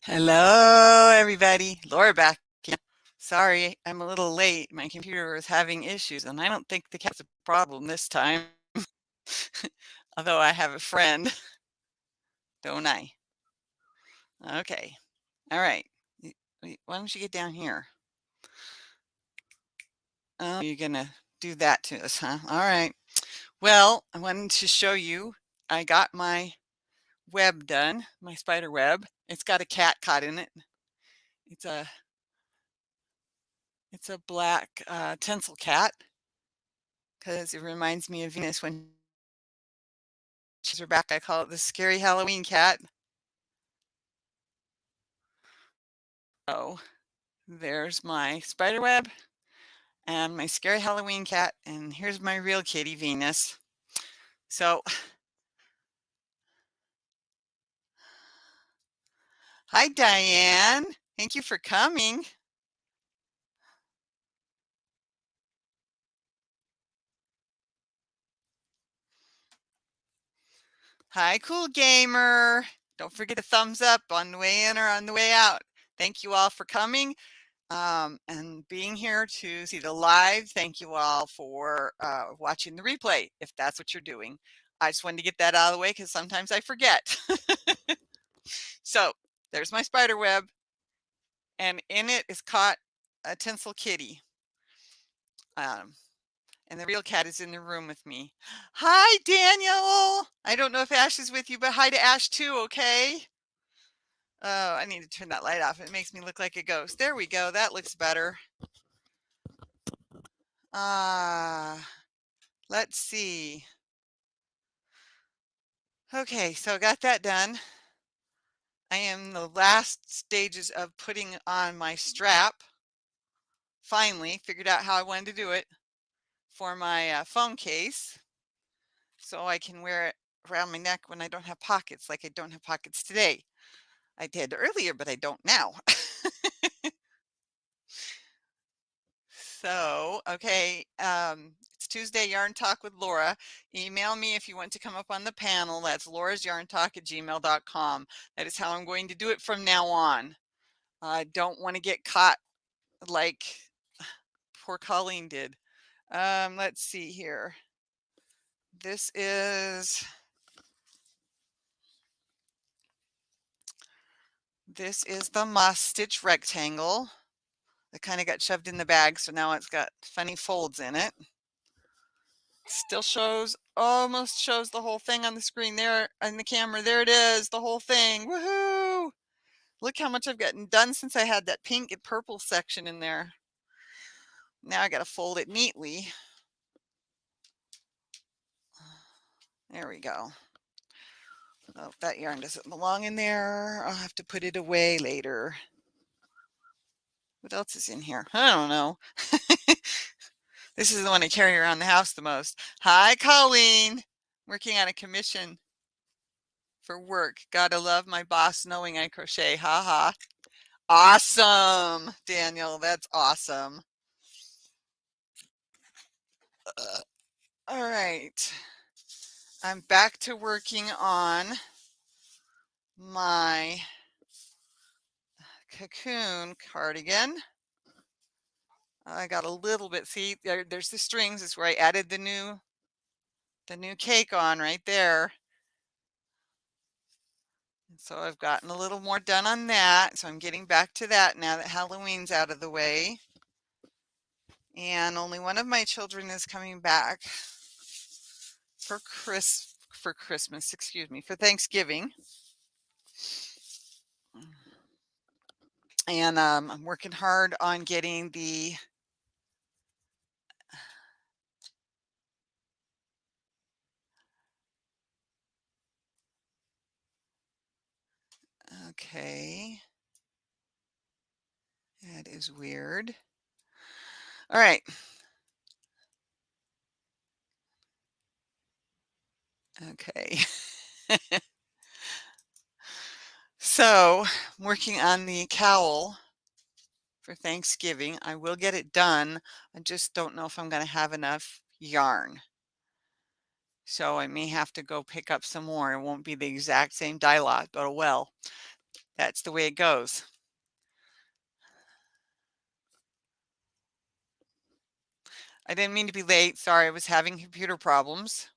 Hello, everybody. Laura back again. Sorry, I'm a little late. My computer is having issues, and I don't think the cat's a problem this time. Although I have a friend, don't I? Okay. All right. Wait, why don't you get down here? Oh, you're gonna do that to us, huh? All right. Well, I wanted to show you. I got my web done, my spider web. It's got a cat caught in it. It's a it's a black tinsel cat because it reminds me of Venus when she's her back. I call it the scary Halloween cat. Oh, there's my spider web and my scary Halloween cat, and here's my real kitty, Venus. So, hi, Diane. Thank you for coming. Hi, cool gamer. Don't forget to thumbs up on the way in or on the way out. Thank you all for coming and being here to see the live. Thank you all for watching the replay, if that's what you're doing. I just wanted to get that out of the way because sometimes I forget. So there's my spider web, and in it is caught a tinsel kitty. And the real cat is in the room with me. Hi, Daniel. I don't know if Ash is with you, but hi to Ash too, okay? Oh, I need to turn that light off. It makes me look like a ghost. There we go. That looks better. Let's see. Okay, so I got that done. I am in the last stages of putting on my strap. Finally figured out how I wanted to do it for my phone case, so I can wear it around my neck when I don't have pockets, like I don't have pockets today. I did earlier, but I don't now. So, okay, it's Tuesday Yarn Talk with Laura. Email me if you want to come up on the panel. That's laurasyarntalk@gmail.com. That is how I'm going to do it from now on. I don't want to get caught like poor Colleen did. Let's see here. This is the Moss Stitch rectangle. It kind of got shoved in the bag, so now it's got funny folds in it. Still almost shows the whole thing on the screen there on the camera. There it is, the whole thing. Woohoo! Look how much I've gotten done since I had that pink and purple section in there. Now I got to fold it neatly. There we go. Oh, that yarn doesn't belong in there. I'll have to put it away later. What else is in here? I don't know. This is the one I carry around the house the most. Hi, Colleen. Working on a commission for work. Gotta love my boss knowing I crochet. Ha ha. Awesome, Daniel. That's awesome. All right. I'm back to working on my cocoon cardigan. I got a little bit, see, there's the strings. Is where I added the new cake on right there. So I've gotten a little more done on that. So I'm getting back to that now that Halloween's out of the way. And only one of my children is coming back for Christmas, excuse me, for Thanksgiving. And I'm working hard on getting the okay. That is weird. All right. Okay. So, working on the cowl for Thanksgiving. I will get it done. I just don't know if I'm going to have enough yarn. So I may have to go pick up some more. It won't be the exact same dye lot, but well, That's the way it goes. I didn't mean to be late. Sorry, I was having computer problems.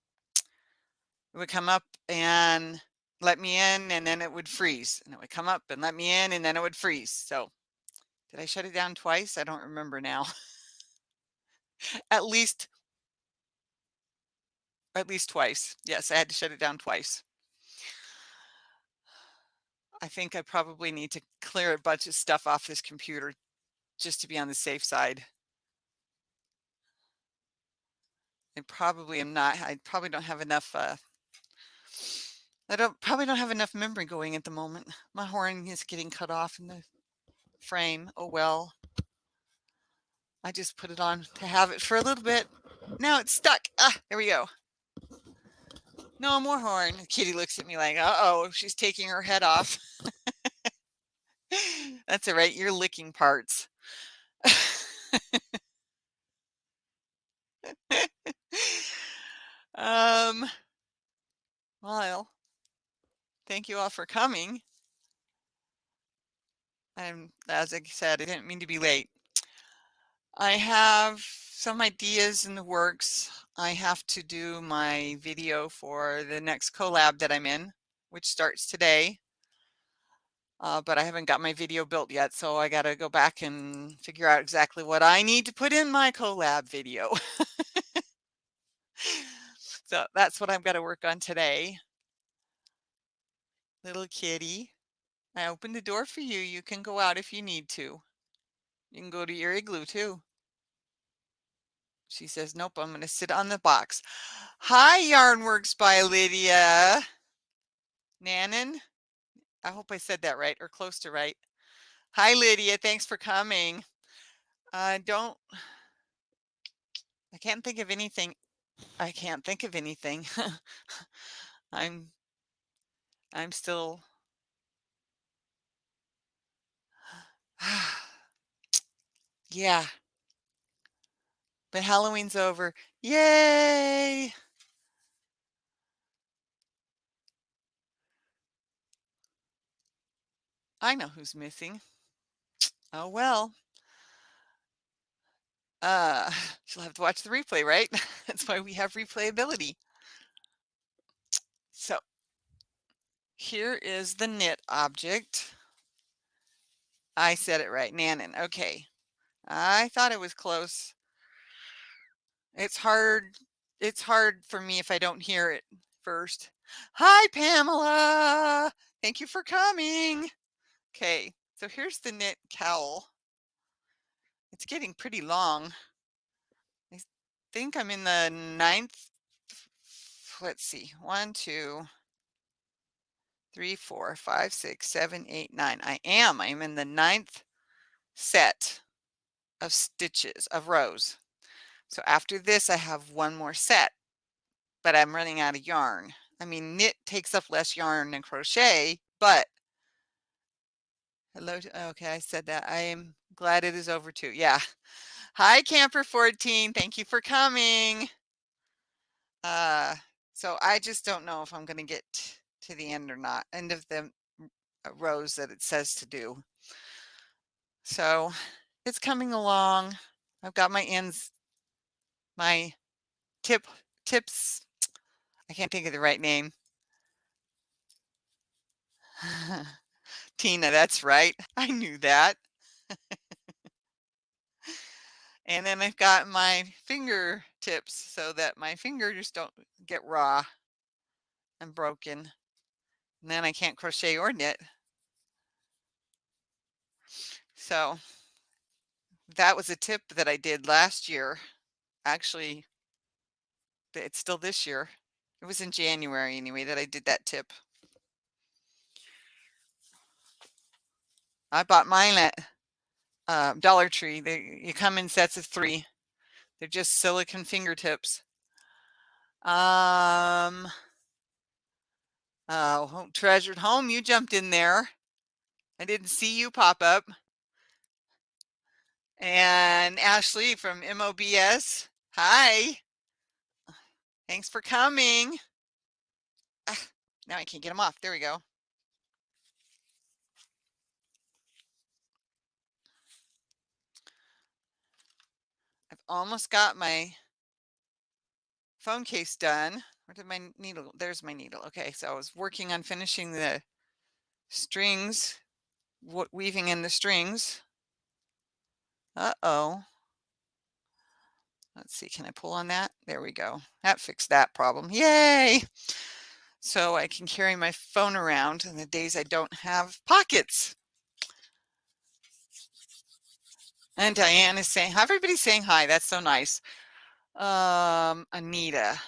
It would come up and let me in, and then it would freeze. And it would come up and let me in, and then it would freeze. So did I shut it down twice? I don't remember now. At least twice. Yes, I had to shut it down twice. I think I probably need to clear a bunch of stuff off this computer just to be on the safe side. I probably am not. I probably don't have enough. I don't probably don't have enough memory going at the moment. My horn is getting cut off in the frame. Oh well. I just put it on to have it for a little bit. Now it's stuck. Ah, there we go. No more horn. Kitty looks at me like, uh-oh, she's taking her head off. That's all right. You're licking parts. um, well, thank you all for coming. And as I said, I didn't mean to be late. I have some ideas in the works. I have to do my video for the next collab that I'm in, which starts today. But I haven't got my video built yet, so I got to go back and figure out exactly what I need to put in my collab video. So that's what I've got to work on today. Little kitty, I opened the door for you. You can go out if you need to. You can go to your igloo too. She says, nope, I'm going to sit on the box. Hi, Yarnworks by Lydia. Nannon, I hope I said that right or close to right. Hi, Lydia. Thanks for coming. I can't think of anything. I can't think of anything. I'm still. Yeah. But Halloween's over. Yay! I know who's missing. Oh well. She'll have to watch the replay, right? That's why we have replayability. So here is the knit object. I said it right, Nannon. Okay. I thought it was close. It's hard for me if I don't hear it first. Hi, Pamela. Thank you for coming. Okay, so here's the knit cowl. It's getting pretty long. I think I'm in the 9th. Let's see. 1, 2, 3, 4, 5, 6, 7, 8, 9. I'm in the 9th set of stitches of rows. So after this, I have one more set, but I'm running out of yarn. I mean, knit takes up less yarn than crochet, but hello. Okay, I said that. I am glad it is over too. Yeah. Hi, Camper 14. Thank you for coming. So I just don't know if I'm going to get to the end or not. End of the rows that it says to do. So it's coming along. I've got my ends, my tips. I can't think of the right name. Tina, that's right. I knew that. And then I've got my fingertips so that my fingers don't get raw and broken. And then I can't crochet or knit. So that was a tip that I did last year. Actually, it's still this year. It was in January anyway that I did that tip. I bought mine at Dollar Tree. You come in sets of 3. They're just silicone fingertips. Oh, Treasured Home, you jumped in there. I didn't see you pop up. And Ashley from MOBS, hi. Thanks for coming. Ah, now I can't get them off. There we go. almost got my phone case done. Where did my needle? There's my needle. Okay, so I was working on finishing the strings, weaving in the strings. Uh-oh. Let's see, can I pull on that? There we go. That fixed that problem. Yay! So I can carry my phone around on the days I don't have pockets. And Diane is saying, everybody's saying hi. That's so nice. Anita.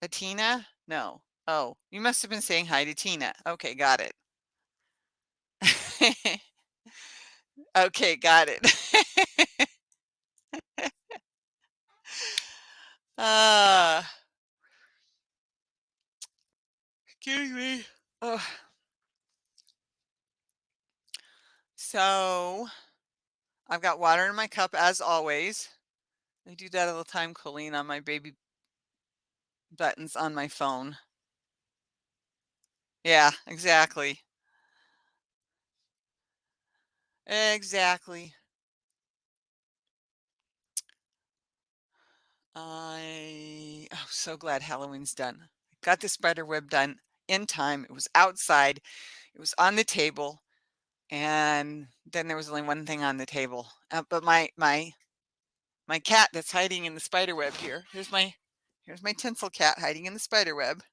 Tina? No. Oh, you must have been saying hi to Tina. Okay, got it. Okay, got it. uh, Excuse me. Oh, so I've got water in my cup as always. I do that all the time, Colleen, on my baby buttons on my phone. Yeah, exactly. Exactly. I'm so glad Halloween's done. Got the spider web done in time. It was outside. It was on the table, and then there was only one thing on the table. But my cat that's hiding in the spider web here. Here's my tinsel cat hiding in the spider web.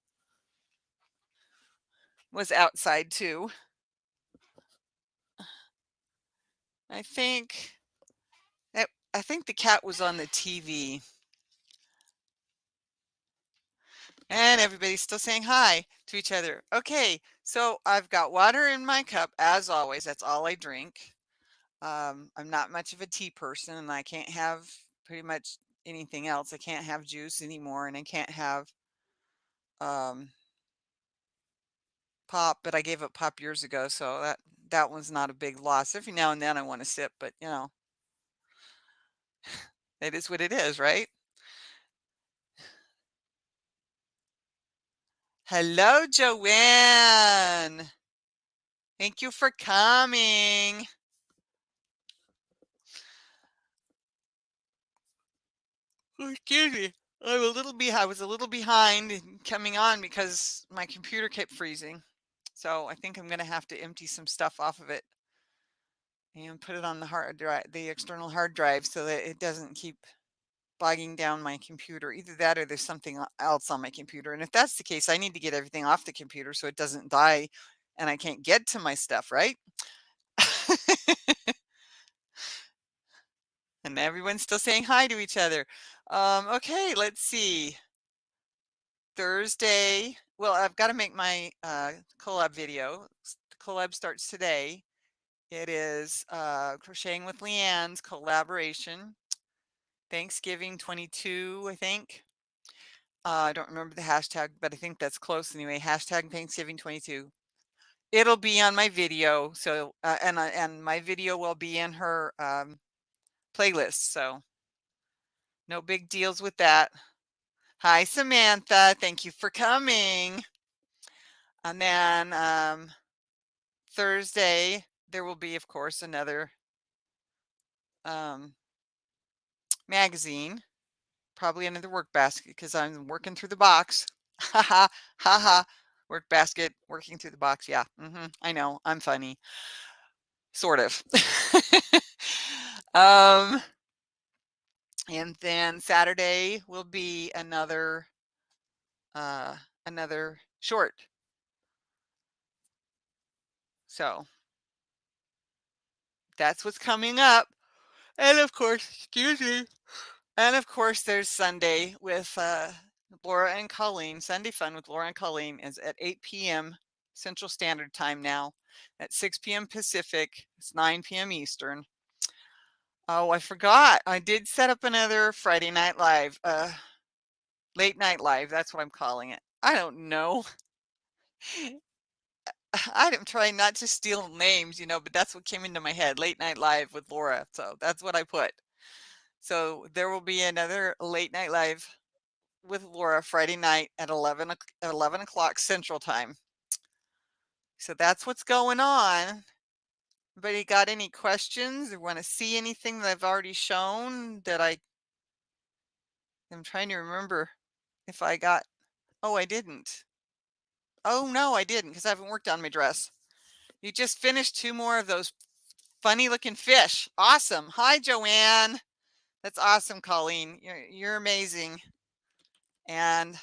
Was outside too. I think I think the cat was on the TV. And everybody's still saying hi to each other. Okay, so I've got water in my cup as always. That's all I drink. I'm not much of a tea person, and I can't have pretty much anything else. I can't have juice anymore, and I can't have um, pop. But I gave up pop years ago, so that one's not a big loss. Every now and then I want to sip, but it is what it is, right? Hello, Joanne. Thank you for coming. Oh, excuse me. I was a little behind in coming on because my computer kept freezing. So I think I'm going to have to empty some stuff off of it and put it on the hard drive, the external hard drive, so that it doesn't keep bogging down my computer. Either that or there's something else on my computer. And if that's the case, I need to get everything off the computer so it doesn't die and I can't get to my stuff, right? And everyone's still saying hi to each other. Okay, let's see. Thursday. Well, I've got to make my collab video. The collab starts today. It is Crocheting with Leanne's collaboration. Thanksgiving 22, I think. I don't remember the hashtag, but I think that's close anyway. Hashtag Thanksgiving 22. It'll be on my video. So, and my video will be in her playlist. So, no big deals with that. Hi, Samantha. Thank you for coming. And then Thursday, there will be, of course, another magazine, probably another work basket because I'm working through the box. Ha ha ha ha. Work basket, working through the box. Yeah, I know. I'm funny, sort of. um, and then Saturday will be another short. So that's what's coming up. And of course, excuse me. And of course, there's Sunday with Laura and Colleen. Sunday Fun with Laura and Colleen is at 8 p.m. Central Standard Time now, at 6 p.m. Pacific. It's 9 p.m. Eastern. Oh, I forgot. I did set up another Friday Night Live, Late Night Live. That's what I'm calling it. I don't know. I'm trying not to steal names, but that's what came into my head. Late Night Live with Laura. So that's what I put. So there will be another Late Night Live with Laura Friday night at 11 o'clock Central Time. So that's what's going on. Anybody got any questions or want to see anything that I've already shown that I I'm trying to remember if I got, oh, I didn't. Oh, no, I didn't because I haven't worked on my dress. You just finished 2 more of those funny looking fish. Awesome. Hi, Joanne. That's awesome, Colleen. You're amazing. And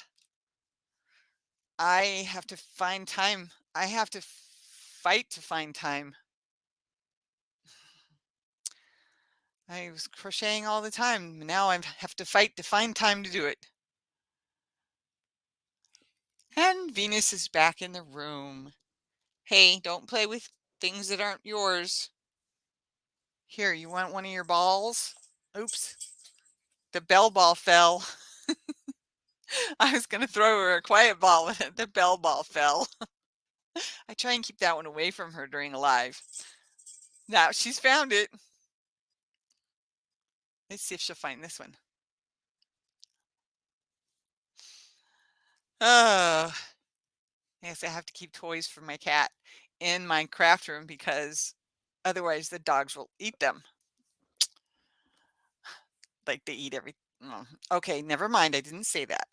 I have to find time. I have to fight to find time. I was crocheting all the time. Now I have to fight to find time to do it. And Venus is back in the room. Hey, don't play with things that aren't yours. Here, you want one of your balls? Oops. The bell ball fell. I was going to throw her a quiet ball, but the bell ball fell. I try and keep that one away from her during a live. Now she's found it. Let's see if she'll find this one. Oh, yes, I have to keep toys for my cat in my craft room because otherwise the dogs will eat them. Like they eat every. Oh, okay, never mind. I didn't say that.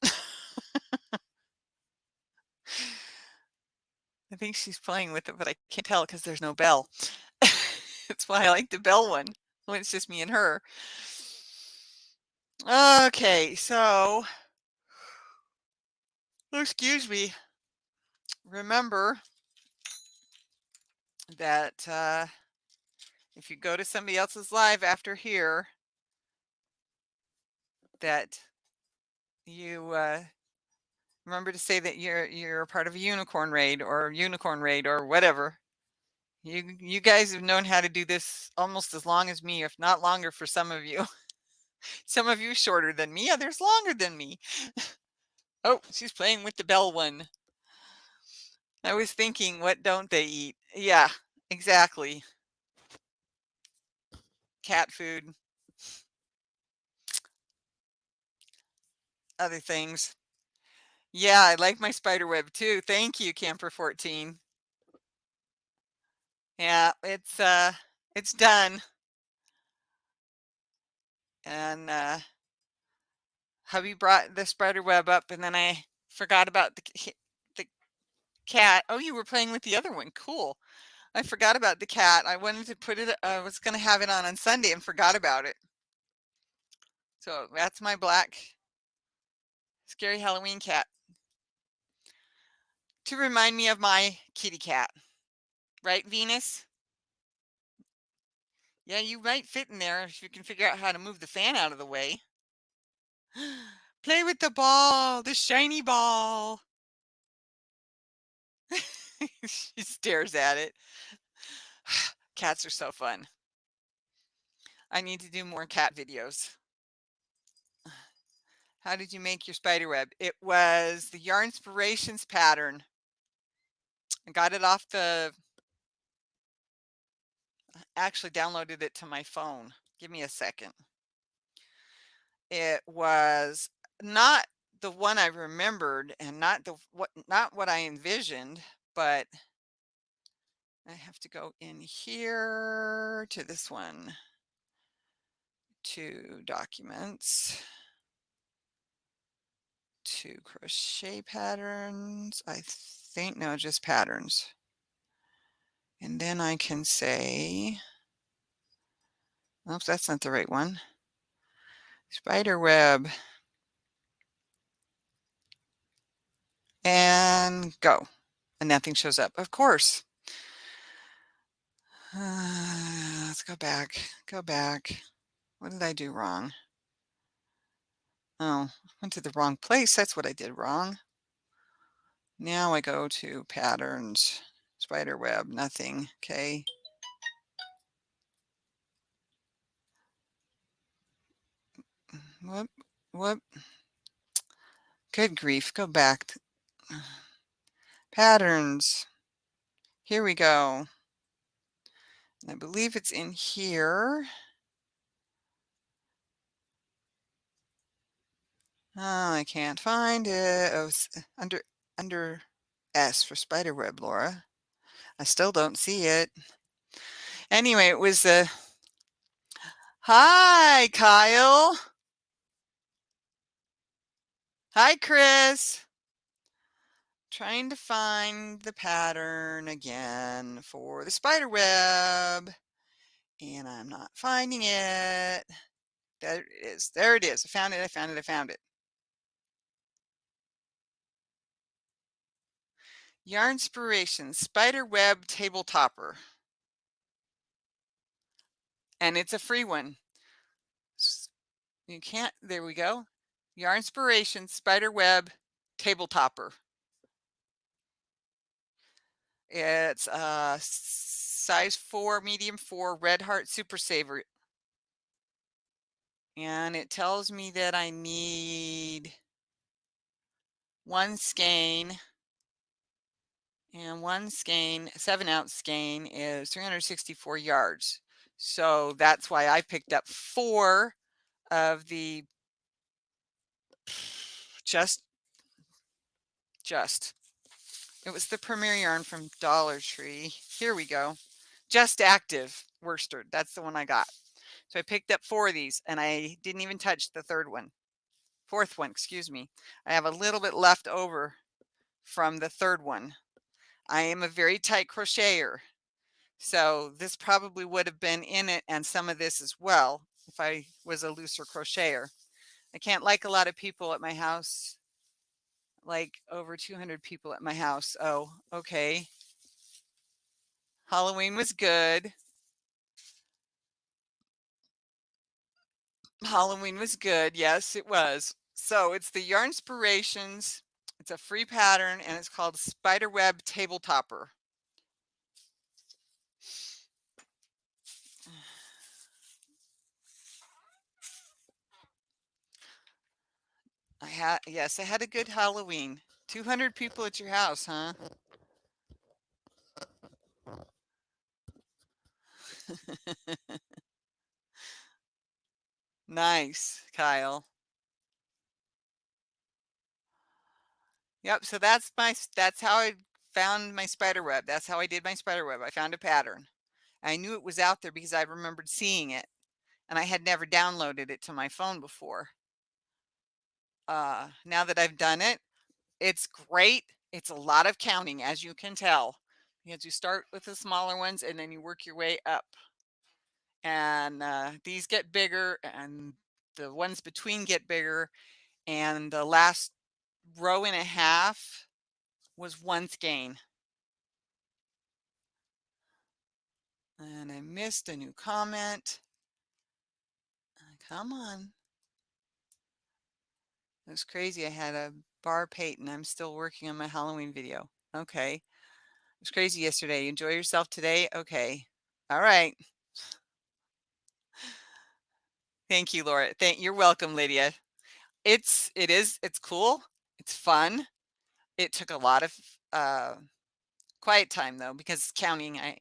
I think she's playing with it, but I can't tell because there's no bell. That's why I like the bell one when it's just me and her. Okay, so excuse me. Remember that if you go to somebody else's live after here, that you remember to say that you're a part of a unicorn raid or whatever. You guys have known how to do this almost as long as me, if not longer for some of you. Some of you shorter than me, others longer than me. Oh, she's playing with the bell one. I was thinking, what don't they eat? Yeah, exactly. Cat food, other things. Yeah, I like my spider web too. Thank you, Camper 14. Yeah, it's done. And hubby brought the spider web up and then I forgot about the cat. Oh, you were playing with the other one. Cool. I forgot about the cat. I wanted to put it, I was going to have it on Sunday and forgot about it. So that's my black scary Halloween cat. To remind me of my kitty cat. Right, Venus? Yeah, you might fit in there if you can figure out how to move the fan out of the way. Play with the ball, the shiny ball. She stares at it. Cats are so fun. I need to do more cat videos. How did you make your spider web? It was the Yarn Inspirations pattern. I got it off actually downloaded it to my phone. Give me a second. It was not the one I remembered and not what I envisioned, but I have to go in here to this one, to documents, to crochet patterns. I think, no, just patterns. And then I can say, oops, that's not the right one. Spider web. And go. And nothing shows up. Of course. Let's go back. Go back. What did I do wrong? Oh, went to the wrong place. That's what I did wrong. Now I go to patterns, spider web, nothing. Okay. Whoop, whoop. Good grief. Go back. Patterns. Here we go. I believe it's in here. Oh, I can't find it. Oh, it's under S for spider web, Laura. I still don't see it. Anyway, it was the hi, Kyle. Hi, Chris. Trying to find the pattern again for the spider web, and I'm not finding it. There it is. There it is. I found it. I found it. I found it. Yarn Inspiration Spider Web Table Topper. And it's a free one. You can't, there we go. Yarn Inspiration Spider Web Table Topper. It's size 4, medium 4, Red Heart Super Saver. And it tells me that I need one skein, and one skein, 7-ounce skein, is 364 yards. So that's why I picked up 4 of the just it was the Premier Yarn from Dollar Tree. Here we go. Just Active worsted. That's the one I got. So I picked up 4 of these, and I didn't even touch the fourth one, excuse me. I have a little bit left over from the third one. I am a very tight crocheter, so this probably would have been in it, and some of this as well if I was a looser crocheter. I can't like a lot of people at my house, like over 200 people at my house. Oh, okay. Halloween was good. Halloween was good. Yes, it was. So it's the Yarn Inspirations. It's a free pattern, and it's called Spiderweb Table Topper. Yes, I had a good Halloween. 200 people at your house, huh? Nice, Kyle. Yep, so that's how I found my spider web. That's how I did my spider web. I found a pattern. I knew it was out there because I remembered seeing it, and I had never downloaded it to my phone before. Now that I've done it, it's great. It's a lot of counting, as you can tell, because you start with the smaller ones and then you work your way up. And these get bigger, and the ones between get bigger, and the last row and a half was one skein. And I missed a new comment. Come on. It was crazy. I had a bar Peyton. I'm still working on my Halloween video. Okay. It was crazy yesterday. Enjoy yourself today. Okay. All right. Thank you, Laura. You're welcome, Lydia. It's cool. It's fun. It took a lot of quiet time though, because counting, I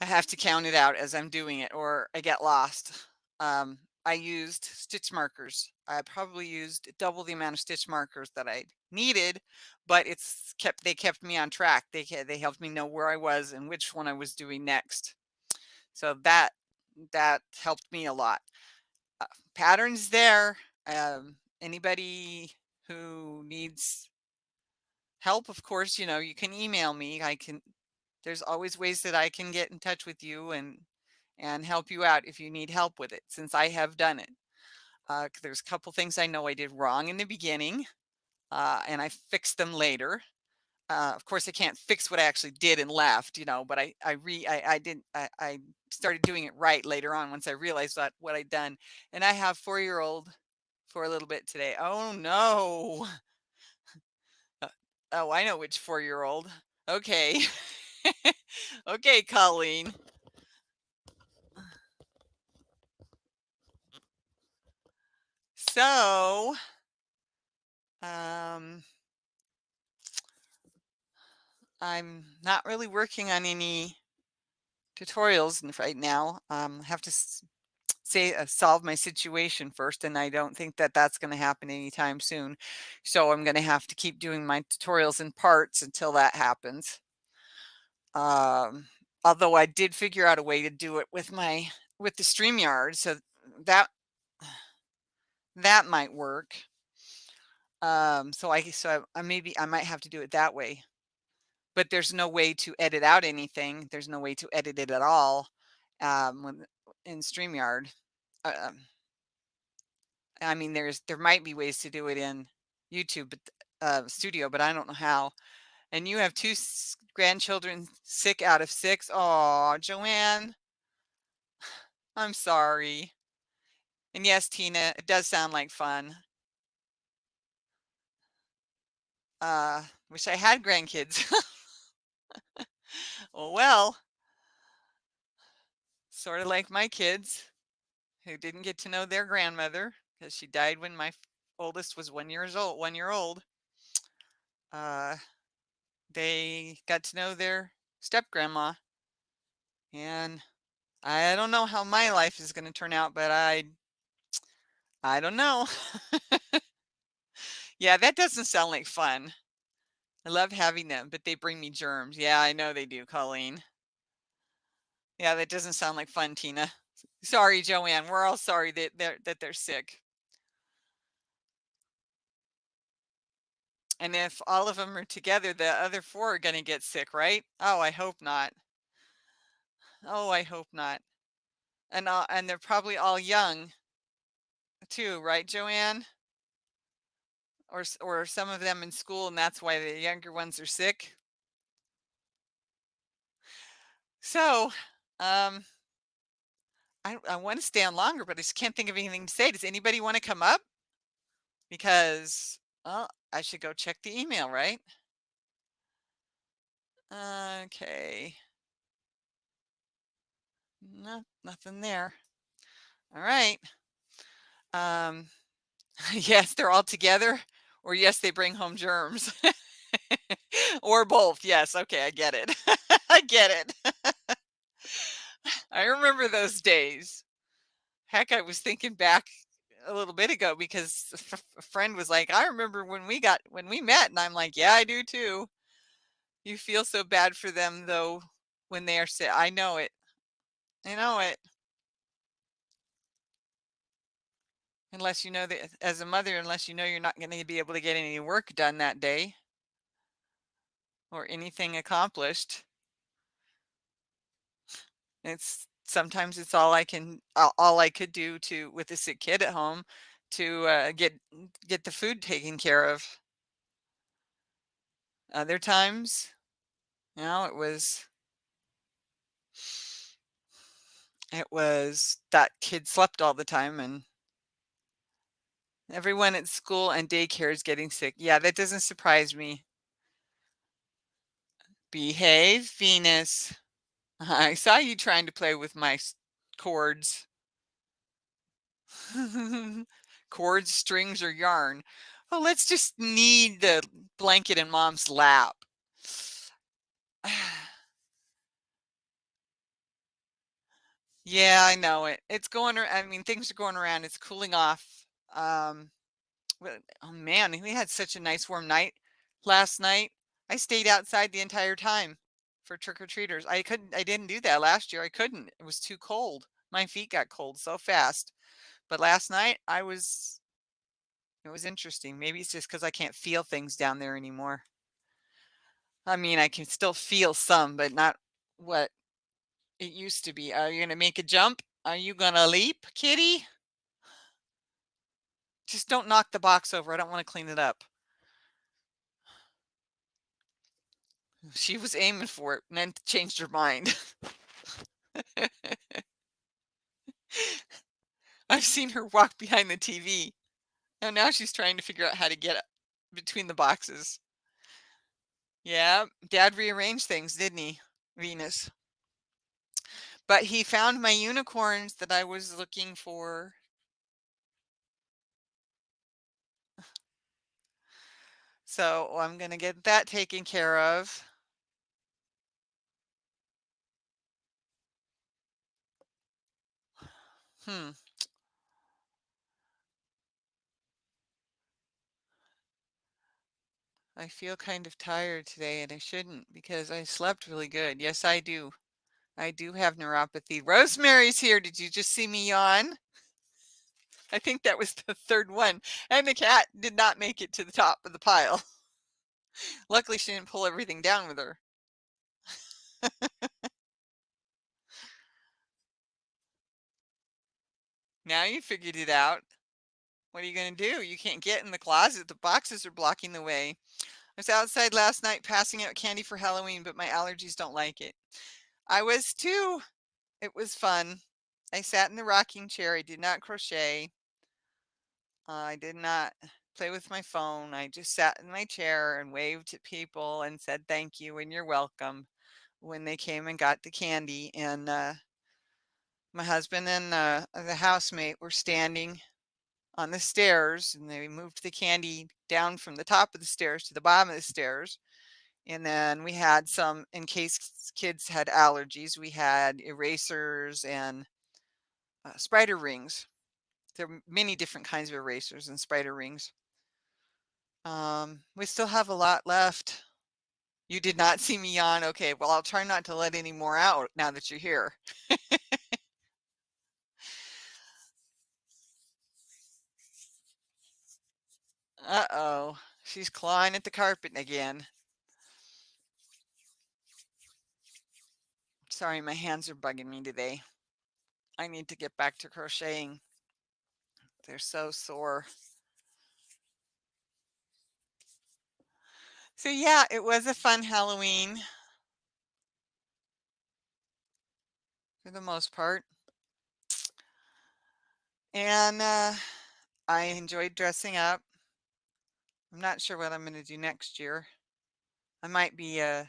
have to count it out as I'm doing it or I get lost. I used stitch markers. I probably used double the amount of stitch markers that I needed, but they kept me on track. They helped me know where I was and which one I was doing next. So that helped me a lot. Patterns there. Anybody who needs help, of course, you can email me. There's always ways that I can get in touch with you and help you out if you need help with it, since I have done it. There's a couple things I know I did wrong in the beginning, and I fixed them later. Of course, I can't fix what I actually did and left, but I started doing it right later on once I realized what I'd done. And I have 4-year-old for a little bit today. Oh no. Oh, I know which 4-year-old. Okay. Okay, Colleen. So, um, I'm not really working on any tutorials right now. I have to solve my situation first, and I don't think that that's going to happen anytime soon. So I'm going to have to keep doing my tutorials in parts until that happens. Although I did figure out a way to do it with the StreamYard, so that That might work. So I maybe I might have to do it that way. But there's no way to edit out anything. There's no way to edit it at all, when in StreamYard. Um, I mean, there might be ways to do it in YouTube, but Studio, but I don't know how. And you have 2 grandchildren sick out of 6. Oh, Joanne, I'm sorry. And yes, Tina, it does sound like fun. Wish I had grandkids. Oh, well, sort of like my kids who didn't get to know their grandmother because she died when my oldest was 1 year old. Uh, they got to know their step grandma, and I don't know how my life is going to turn out, but I don't know. Yeah, that doesn't sound like fun. I love having them, but they bring me germs. Yeah, I know they do, Colleen. Yeah, that doesn't sound like fun, Tina. Sorry, Joanne. We're all sorry that they're sick. And if all of them are together, the other 4 are gonna get sick, right? Oh, I hope not. Oh, I hope not. And they're probably all young too, right, Joanne? Or some of them in school, and that's why the younger ones are sick. So, um, I want to stay on longer, but I just can't think of anything to say. Does anybody want to come up? Because, well, I should go check the email, right? Okay. No, nothing there. All right. Um, yes, they're all together, or yes, they bring home germs. Or both. Yes. Okay, I get it. I get it. I remember those days. Heck, I was thinking back a little bit ago because a friend was like, "I remember when we met," and I'm like, "Yeah, I do too." You feel so bad for them though when they are sick. I know it. I know it. Unless you know that as a mother, unless you know you're not going to be able to get any work done that day or anything accomplished. It's sometimes it's all I could do to with a sick kid at home to get the food taken care of. Other times, it was that kid slept all the time and everyone at school and daycare is getting sick. Yeah, that doesn't surprise me. Behave, Venus. I saw you trying to play with my cords. Cords, strings, or yarn. Oh, let's just knead the blanket in mom's lap. Yeah, I know it. It's going I mean, things are going around. It's cooling off. Um, oh man, we had such a nice warm night last night. I stayed outside the entire time for trick-or-treaters. I didn't do that last year. I couldn't. It was too cold. My feet got cold so fast. But last night it was interesting. Maybe it's just because I can't feel things down there anymore. I mean, I can still feel some, but not what it used to be. Are you gonna make a jump? Are you gonna leap, kitty? Just don't knock the box over. I don't want to clean it up. She was aiming for it and then changed her mind. I've seen her walk behind the TV. And now she's trying to figure out how to get between the boxes. Yeah, Dad rearranged things, didn't he, Venus? But he found my unicorns that I was looking for. So I'm going to get that taken care of. Hmm. I feel kind of tired today and I shouldn't because I slept really good. Yes, I do. I do have neuropathy. Rosemary's here. Did you just see me yawn? I think that was the third one, and the cat did not make it to the top of the pile. Luckily, she didn't pull everything down with her. Now you figured it out. What are you gonna do? You can't get in the closet. The boxes are blocking the way. I was outside last night passing out candy for Halloween, but my allergies don't like it. I was too. It was fun. I sat in the rocking chair. I did not crochet. I did not play with my phone. I just sat in my chair and waved at people and said thank you and you're welcome when they came and got the candy. And my husband and the housemate were standing on the stairs and they moved the candy down from the top of the stairs to the bottom of the stairs. And then we had some, in case kids had allergies, we had erasers and spider rings. There are many different kinds of erasers and spider rings. We still have a lot left. You did not see me yawn. Okay, well, I'll try not to let any more out now that you're here. Uh-oh, she's clawing at the carpet again. Sorry, my hands are bugging me today. I need to get back to crocheting. They're so sore. So yeah, it was a fun Halloween for the most part. And I enjoyed dressing up. I'm not sure what I'm going to do next year. I might be a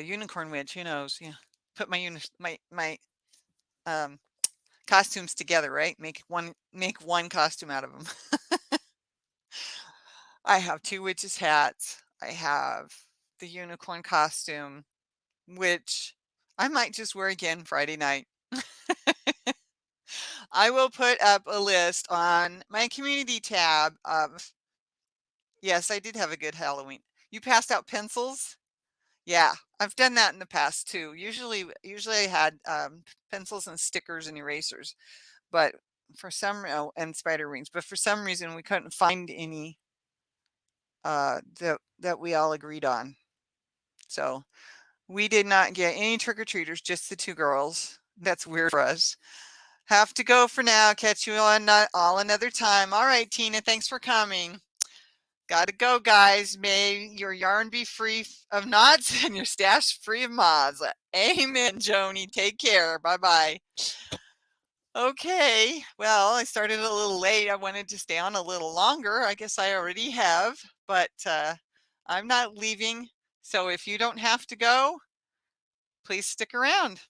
unicorn witch. Who knows? Yeah, put my um, costumes together, right? Make one costume out of them. I have two witches hats. I have the unicorn costume, which I might just wear again Friday night. I will put up a list on my community tab of, yes, I did have a good Halloween. You passed out pencils? Yeah, I've done that in the past too. Usually I had pencils and stickers and erasers, but and spider rings, but for some reason we couldn't find any that we all agreed on. So we did not get any trick-or-treaters, just the two girls. That's weird for us. Have to go for now. Catch you on all another time. All right, Tina, thanks for coming. Gotta go, guys. May your yarn be free of knots and your stash free of moths. Amen, Joni. Take care. Bye-bye. Okay, well, I started a little late. I wanted to stay on a little longer. I guess I already have, but I'm not leaving. So if you don't have to go, please stick around.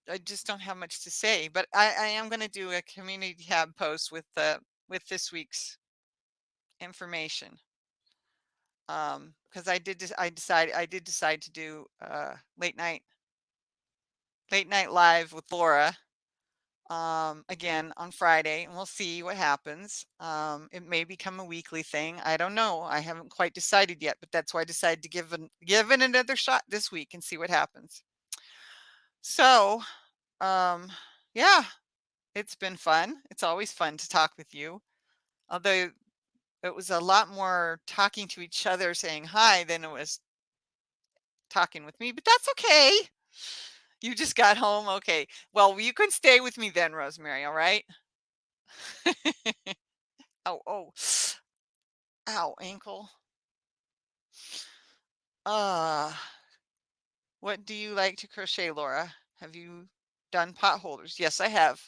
I just don't have much to say, but I am going to do a community tab post with this week's information. Because I did decide to do late night live with Laura again on Friday, and we'll see what happens. It may become a weekly thing. I don't know. I haven't quite decided yet, but that's why I decided to give it another shot this week and see what happens. So, yeah, it's been fun. It's always fun to talk with you. Although it was a lot more talking to each other saying hi than it was talking with me, but that's okay. You just got home. Okay. Well, you can stay with me then, Rosemary, all right? Oh, oh. Ow, ankle. Uh, what do you like to crochet, Laura? Have you done pot holders? Yes, I have.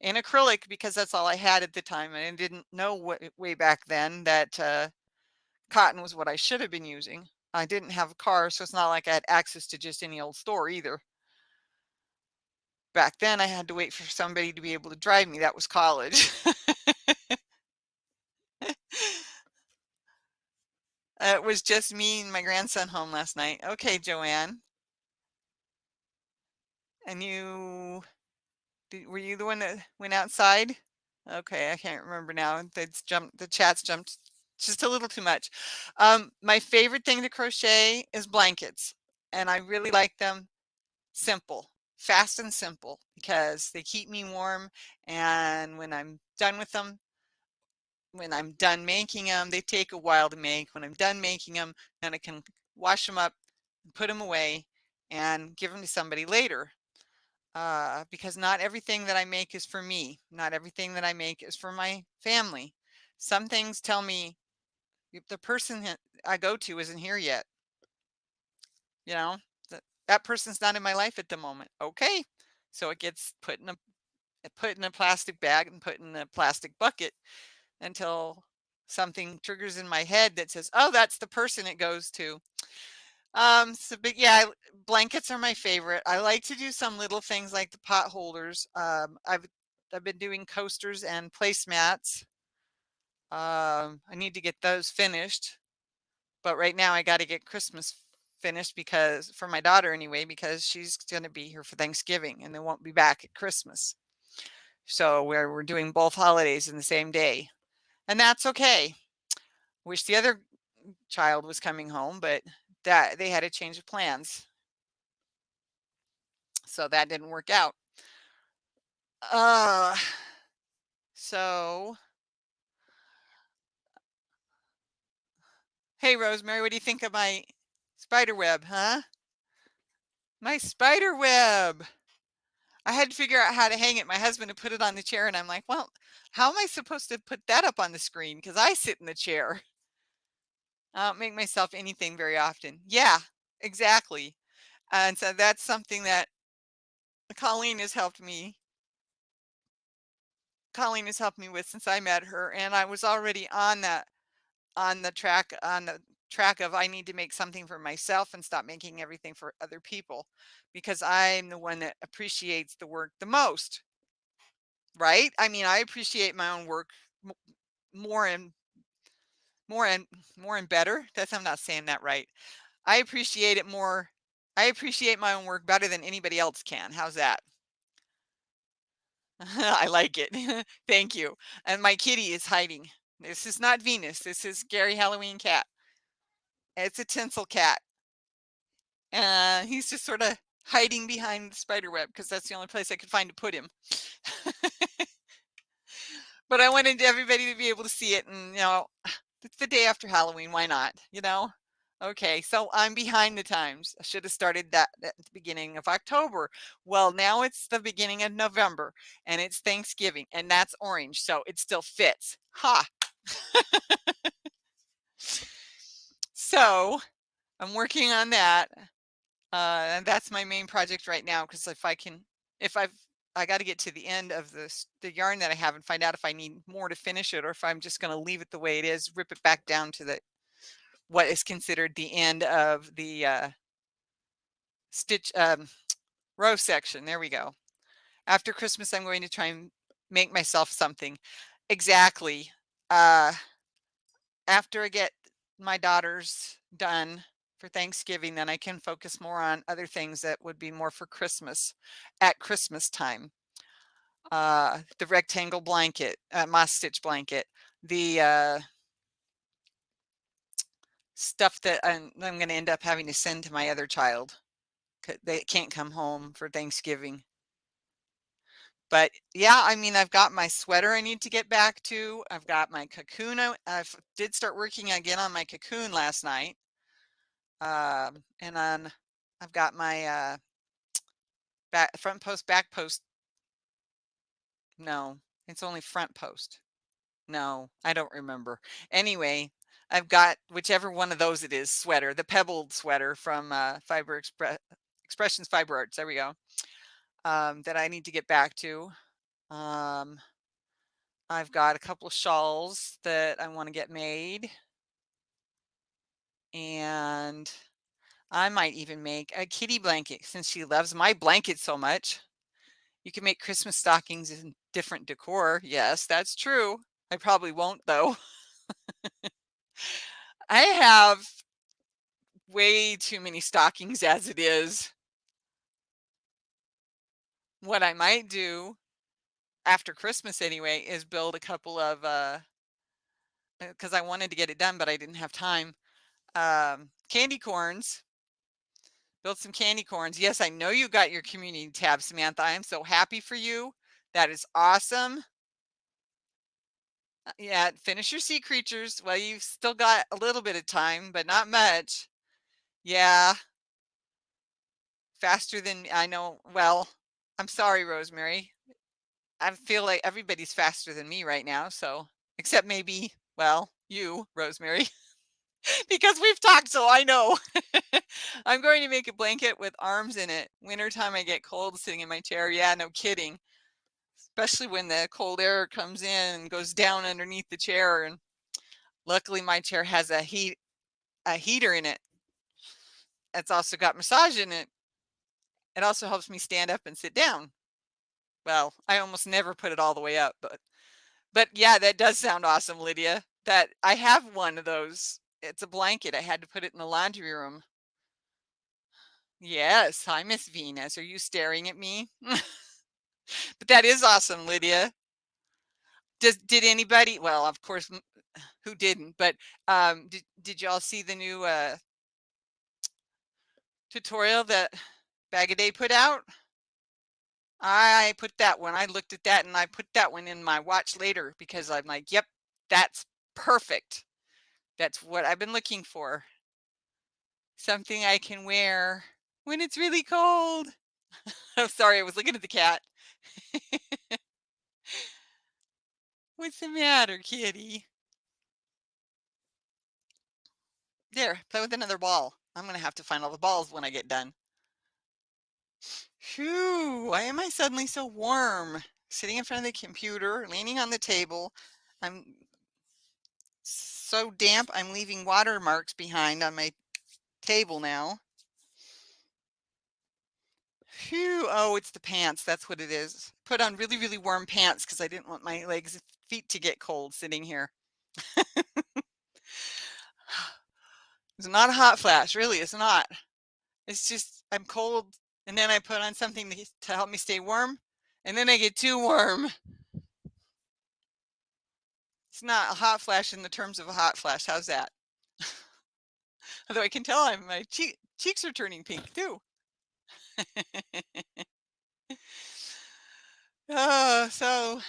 In acrylic because that's all I had at the time, and I didn't know way back then that cotton was what I should have been using. I didn't have a car, so it's not like I had access to just any old store either. Back then, I had to wait for somebody to be able to drive me. That was college. It was just me and my grandson home last night. Okay, Joanne. And were you the one that went outside? Okay, I can't remember now. The chats jumped just a little too much. My favorite thing to crochet is blankets, and I really like them simple. fast and simple because they keep me warm. And when I'm done making them, they take a while to make. When I'm done making them, then I can wash them up, put them away, and give them to somebody later. Because not everything that I make is for me. Not everything that I make is for my family. Some things tell me if the person that I go to isn't here yet. You know, that person's not in my life at the moment. Okay, so it gets put in a plastic bag and put in a plastic bucket until something triggers in my head that says, "Oh, that's the person it goes to." So but yeah, blankets are my favorite. I like to do some little things like the pot holders. I've been doing coasters and placemats. I need to get those finished, but right now I got to get Christmas finished because for my daughter anyway, because she's going to be here for Thanksgiving and they won't be back at Christmas. So we're doing both holidays in the same day, and that's okay. Wish the other child was coming home, but that they had a change of plans, so that didn't work out. Uh, so hey Rosemary, what do you think of my spider web, huh? My spider web. I had to figure out how to hang it. My husband had put it on the chair, and I'm like, well, how am I supposed to put that up on the screen? Because I sit in the chair. I don't make myself anything very often. Yeah, exactly. And so that's something that Colleen has helped me. Colleen has helped me with since I met her, and I was already on the track of I need to make something for myself and stop making everything for other people because I'm the one that appreciates the work the most, right? I mean, I appreciate my own work m- more and more and more and better. That's I'm not saying that right. I appreciate it more. I appreciate my own work better than anybody else can. How's that? I like it. Thank you. And my kitty is hiding. This is not Venus. This is Gary Halloween cat. It's a tinsel cat. He's just sort of hiding behind the spider web because that's the only place I could find to put him. But I wanted everybody to be able to see it, and it's the day after Halloween. Why not? Okay, so I'm behind the times. I should have started that at the beginning of October. Well, now it's the beginning of November, and it's Thanksgiving, and that's orange, so it still fits. Ha! So I'm working on that. And that's my main project right now because if I got to get to the end of the yarn that I have and find out if I need more to finish it or if I'm just going to leave it the way it is, rip it back down to the what is considered the end of the stitch row section. There we go. After Christmas, I'm going to try and make myself something. Exactly. Uh, After I get my daughters done for Thanksgiving, then I can focus more on other things that would be more for Christmas at Christmas time. The rectangle blanket, moss stitch blanket, the stuff that I'm going to end up having to send to my other child. They can't come home for Thanksgiving. But yeah, I mean, I've got my sweater I need to get back to. I've got my cocoon. I did start working again on my cocoon last night. And then I've got my front post, back post. No, it's only front post. No, I don't remember. Anyway, I've got whichever one of those it is sweater, the pebbled sweater from Expressions Fiber Arts. There we go. That I need to get back to. Um, I've got a couple of shawls that I want to get made. And I might even make a kitty blanket since she loves my blanket so much. You can make Christmas stockings in different decor. Yes, that's true. I probably won't though. I have way too many stockings as it is. What I might do after Christmas anyway is build a couple of because I wanted to get it done but I didn't have time. Candy corns, Build some candy corns. Yes, I know you got your community tab, Samantha. I am so happy for you. That is awesome. Yeah, finish your sea creatures. Well, you've still got a little bit of time, but not much. Yeah, faster than I know. Well, I'm sorry, Rosemary. I feel like everybody's faster than me right now. So, except maybe, well, you, Rosemary, because we've talked, so I know. I'm going to make a blanket with arms in it. Wintertime, I get cold sitting in my chair. Yeah, no kidding. Especially when the cold air comes in and goes down underneath the chair. And luckily, my chair has a heater in it. It's also got massage in it. It also helps me stand up and sit down. Well, I almost never put it all the way up, but yeah, that does sound awesome, Lydia. That I have one of those. It's a blanket. I had to put it in the laundry room. Yes, hi, Miss Venus. Are you staring at me? But that is awesome, Lydia. Did anybody? Well, of course, who didn't? But did y'all see the new tutorial that Bag a Day put out? I put that one. I looked at that and I put that one in my watch later because I'm like, yep, that's perfect. That's what I've been looking for. Something I can wear when it's really cold. I'm sorry, I was looking at the cat. What's the matter, kitty? There, play with another ball. I'm going to have to find all the balls when I get done. Phew, why am I suddenly so warm? Sitting in front of the computer, leaning on the table. I'm so damp, I'm leaving watermarks behind on my table now. Phew, oh, it's the pants. That's what it is. Put on really, really warm pants because I didn't want my legs, feet to get cold sitting here. It's not a hot flash, really, it's not. It's just I'm cold and then I put on something to help me stay warm and then I get too warm. It's not a hot flash in the terms of a hot flash. How's that? Although I can tell my cheeks are turning pink too. So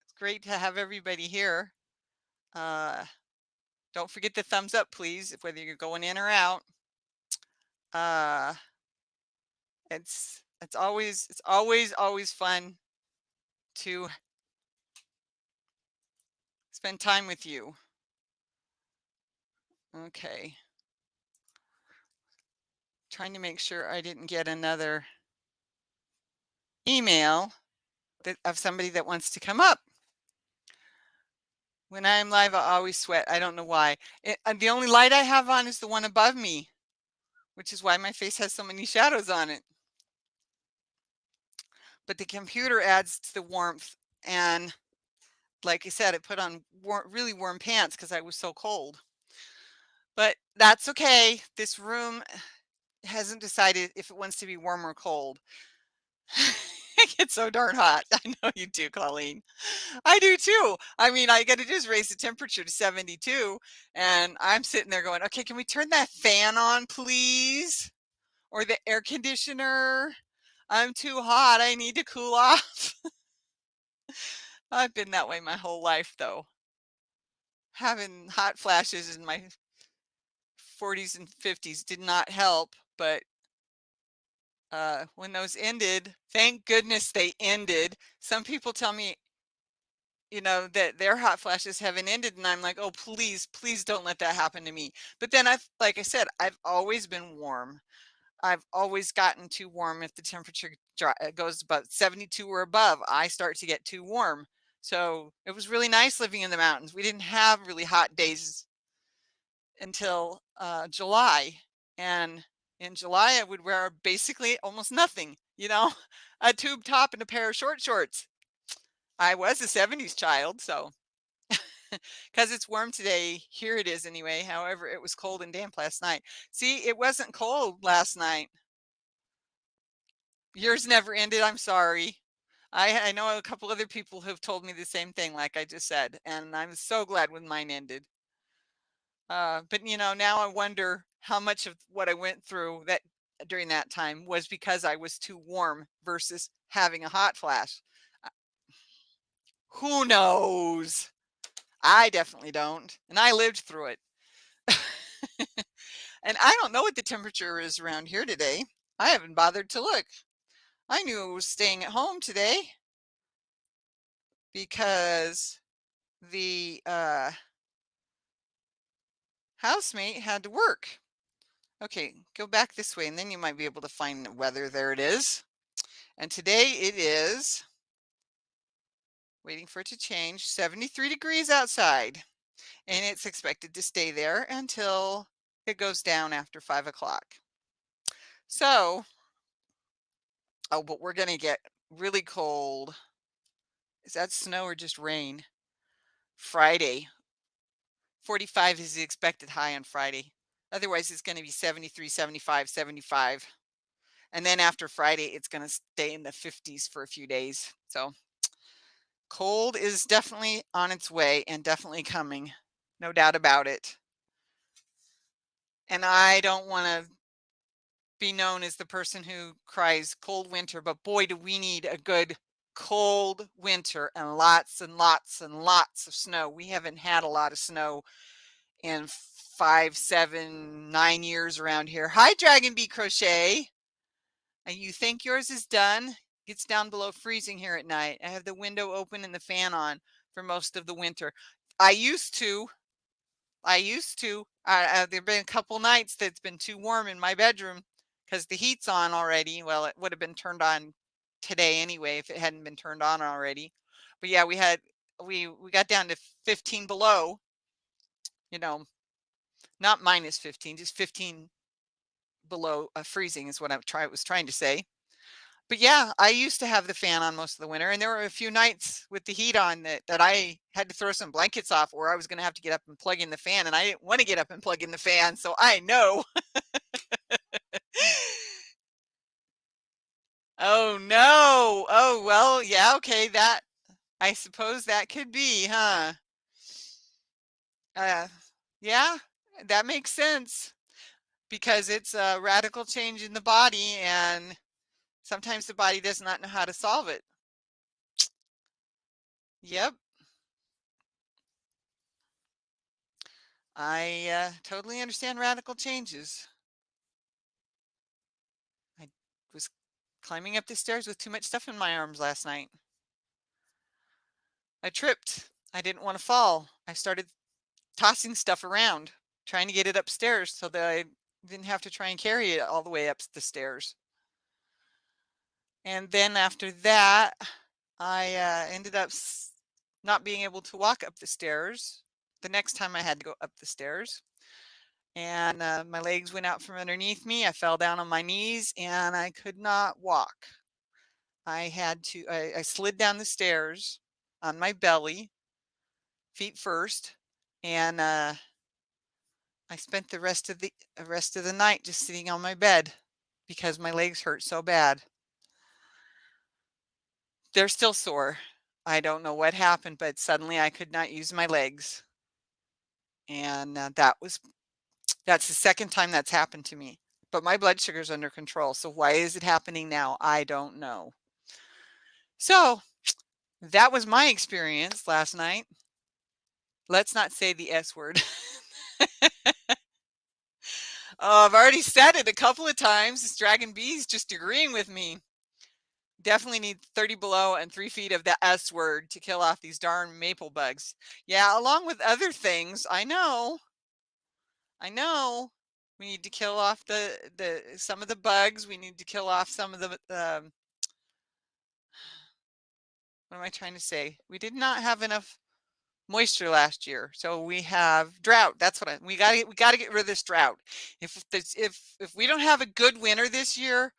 it's great to have everybody here. Uh, don't forget the thumbs up, please, whether you're going in or out. Uh, it's always fun to spend time with you. Okay. Trying to make sure I didn't get another email of somebody that wants to come up. When I'm live, I always sweat. I don't know why. The only light I have on is the one above me, which is why my face has so many shadows on it. But the computer adds to the warmth. And like I said, I put on really warm pants because I was so cold. But that's okay. This room hasn't decided if it wants to be warm or cold. It gets so darn hot. I know you do, Colleen. I do too. I mean, I got to just raise the temperature to 72, and I'm sitting there going, okay, can we turn that fan on, please? Or the air conditioner? I'm too hot. I need to cool off. I've been that way my whole life, though. Having hot flashes in my 40s and 50s did not help, but when those ended, thank goodness they ended. Some people tell me, that their hot flashes haven't ended, and I'm like, oh, please, please don't let that happen to me. But then like I said, I've always been warm. I've always gotten too warm. If the temperature goes about 72 or above, I start to get too warm. So it was really nice living in the mountains. We didn't have really hot days until July. And in July, I would wear basically almost nothing, a tube top and a pair of short shorts. I was a 70s child, so because it's warm today, here it is anyway. However, it was cold and damp last night. See, it wasn't cold last night. Yours never ended. I'm sorry. I know a couple other people have told me the same thing, like I just said, and I'm so glad when mine ended. But now I wonder how much of what I went through that during that time was because I was too warm versus having a hot flash. Uh, Who knows? I definitely don't, and I lived through it. And I don't know what the temperature is around here today. I haven't bothered to look. I knew I was staying at home today because the housemate had to work. Okay, go back this way and then you might be able to find the weather. There it is. And today it is, waiting for it to change, 73 degrees outside. And it's expected to stay there until it goes down after 5 o'clock. So, oh, but we're going to get really cold. Is that snow or just rain? Friday. 45 is the expected high on Friday. Otherwise, it's going to be 73, 75, 75. And then after Friday, it's going to stay in the 50s for a few days. So cold is definitely on its way and definitely coming. No doubt about it. And I don't want to be known as the person who cries cold winter, but boy, do we need a good cold winter and lots and lots and lots of snow. We haven't had a lot of snow in 5, 7, 9 years around here. Hi, Dragon Bee Crochet. And you think yours is done? It's down below freezing here at night. I have the window open and the fan on for most of the winter. I used to. There've been a couple nights that's been too warm in my bedroom because the heat's on already. Well, it would have been turned on today anyway if it hadn't been turned on already. But yeah, we got down to 15 below. You know, not minus 15, just 15 below freezing is what was trying to say. But yeah, I used to have the fan on most of the winter, and there were a few nights with the heat on that I had to throw some blankets off, or I was going to have to get up and plug in the fan, and I didn't want to get up and plug in the fan, so I know. Oh no. Oh well, yeah, okay, that I suppose that could be, huh? Uh, yeah, that makes sense because it's a radical change in the body, and sometimes the body does not know how to solve it. Yep. I totally understand radical changes. I was climbing up the stairs with too much stuff in my arms last night. I tripped. I didn't want to fall. I started tossing stuff around, trying to get it upstairs so that I didn't have to try and carry it all the way up the stairs. And then after that, I ended up not being able to walk up the stairs the next time I had to go up the stairs. And my legs went out from underneath me. I fell down on my knees and I could not walk. I slid down the stairs on my belly, feet first, and I spent the rest of the night just sitting on my bed because my legs hurt so bad. They're still sore. I don't know what happened, but suddenly I could not use my legs, and that's the second time that's happened to me. But my blood sugar's under control, so why is it happening now? I don't know. So that was my experience last night. Let's not say the S word. Oh, I've already said it a couple of times. This Dragon Bee's just agreeing with me. Definitely need 30 below and 3 feet of the S word to kill off these darn maple bugs. Yeah, along with other things. I know. I know. We need to kill off the some of the bugs. We need to kill off some of the what am I trying to say? We did not have enough moisture last year, so we have drought. That's what we got to get rid of this drought. If we don't have a good winter this year,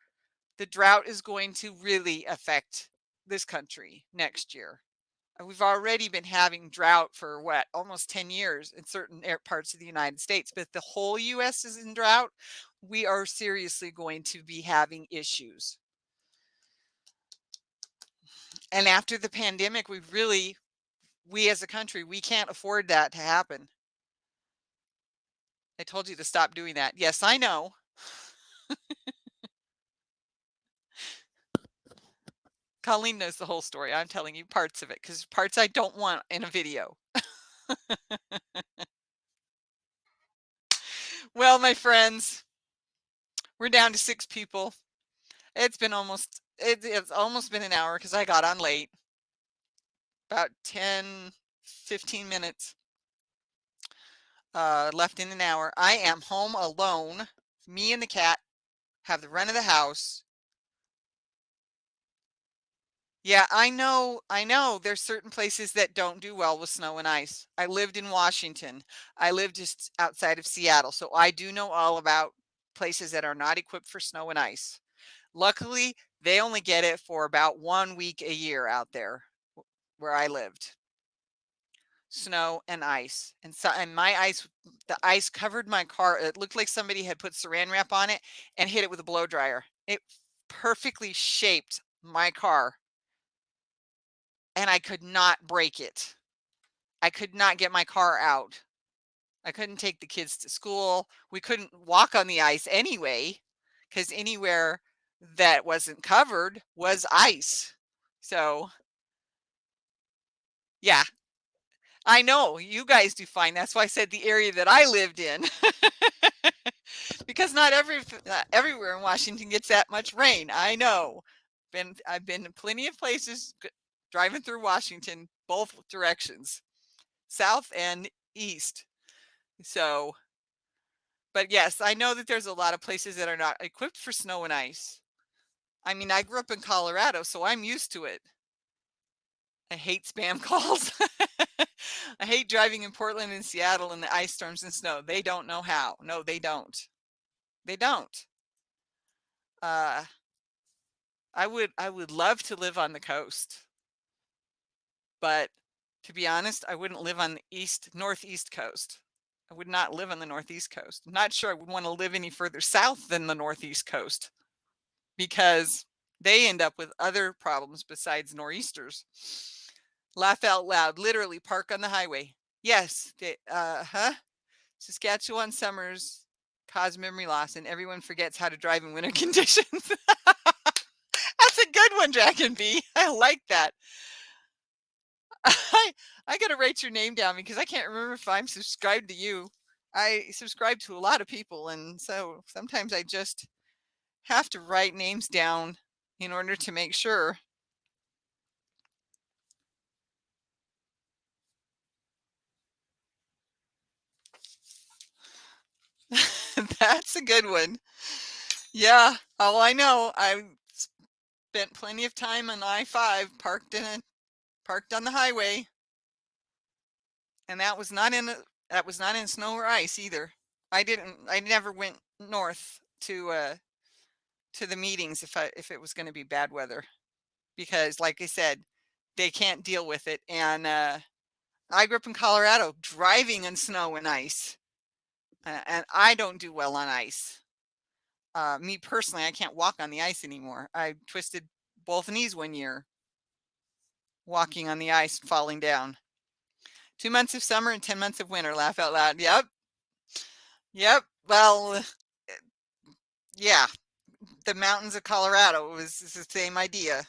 the drought is going to really affect this country next year. We've already been having drought for what, almost 10 years in certain parts of the United States, but if the whole US is in drought, we are seriously going to be having issues. And after the pandemic, we as a country, we can't afford that to happen. I told you to stop doing that. Yes, I know. Colleen knows the whole story. I'm telling you parts of it because parts I don't want in a video. Well, my friends, we're down to 6 people. It's almost been an hour because I got on late. About 10, 15 minutes left in an hour. I am home alone. Me and the cat have the run of the house. Yeah, I know there's certain places that don't do well with snow and ice. I lived in Washington. I lived just outside of Seattle, so I do know all about places that are not equipped for snow and ice. Luckily, they only get it for about 1 week a year out there where I lived. Snow and ice. And my ice the ice covered my car. It looked like somebody had put saran wrap on it and hit it with a blow dryer. It perfectly shaped my car and I could not break it. I could not get my car out. I couldn't take the kids to school. We couldn't walk on the ice anyway, because anywhere that wasn't covered was ice. So, yeah, I know you guys do fine. That's why I said the area that I lived in, because not everywhere in Washington gets that much rain. I know. I've been in plenty of places driving through Washington, both directions, south and east. So, but yes, I know that there's a lot of places that are not equipped for snow and ice. I mean, I grew up in Colorado, so I'm used to it. I hate spam calls. I hate driving in Portland and Seattle in the ice storms and snow. They don't know how. No, they don't. They don't. Uh, I would love to live on the coast, but to be honest, I wouldn't live on the northeast coast. I would not live on the northeast coast. I'm not sure I would want to live any further south than the northeast coast because they end up with other problems besides nor'easters. Laugh out loud, literally park on the highway. Yes, Saskatchewan summers cause memory loss and everyone forgets how to drive in winter conditions. That's a good one, Dragon B. I like that. I I gotta write your name down because I can't remember if I'm subscribed to you. I subscribe to a lot of people, and so sometimes I just have to write names down in order to make sure. That's a good one. Yeah. Oh, I know. I spent plenty of time on I-5 parked on the highway, and that was not in snow or ice either. I never went north to the meetings if it was going to be bad weather because like I said, they can't deal with it. And I grew up in Colorado driving in snow and ice. And I don't do well on ice. Me personally, I can't walk on the ice anymore. I twisted both knees one year walking on the ice, falling down. 2 months of summer and 10 months of winter. Laugh out loud. Yep. Yep. Well, yeah. The mountains of Colorado was the same idea.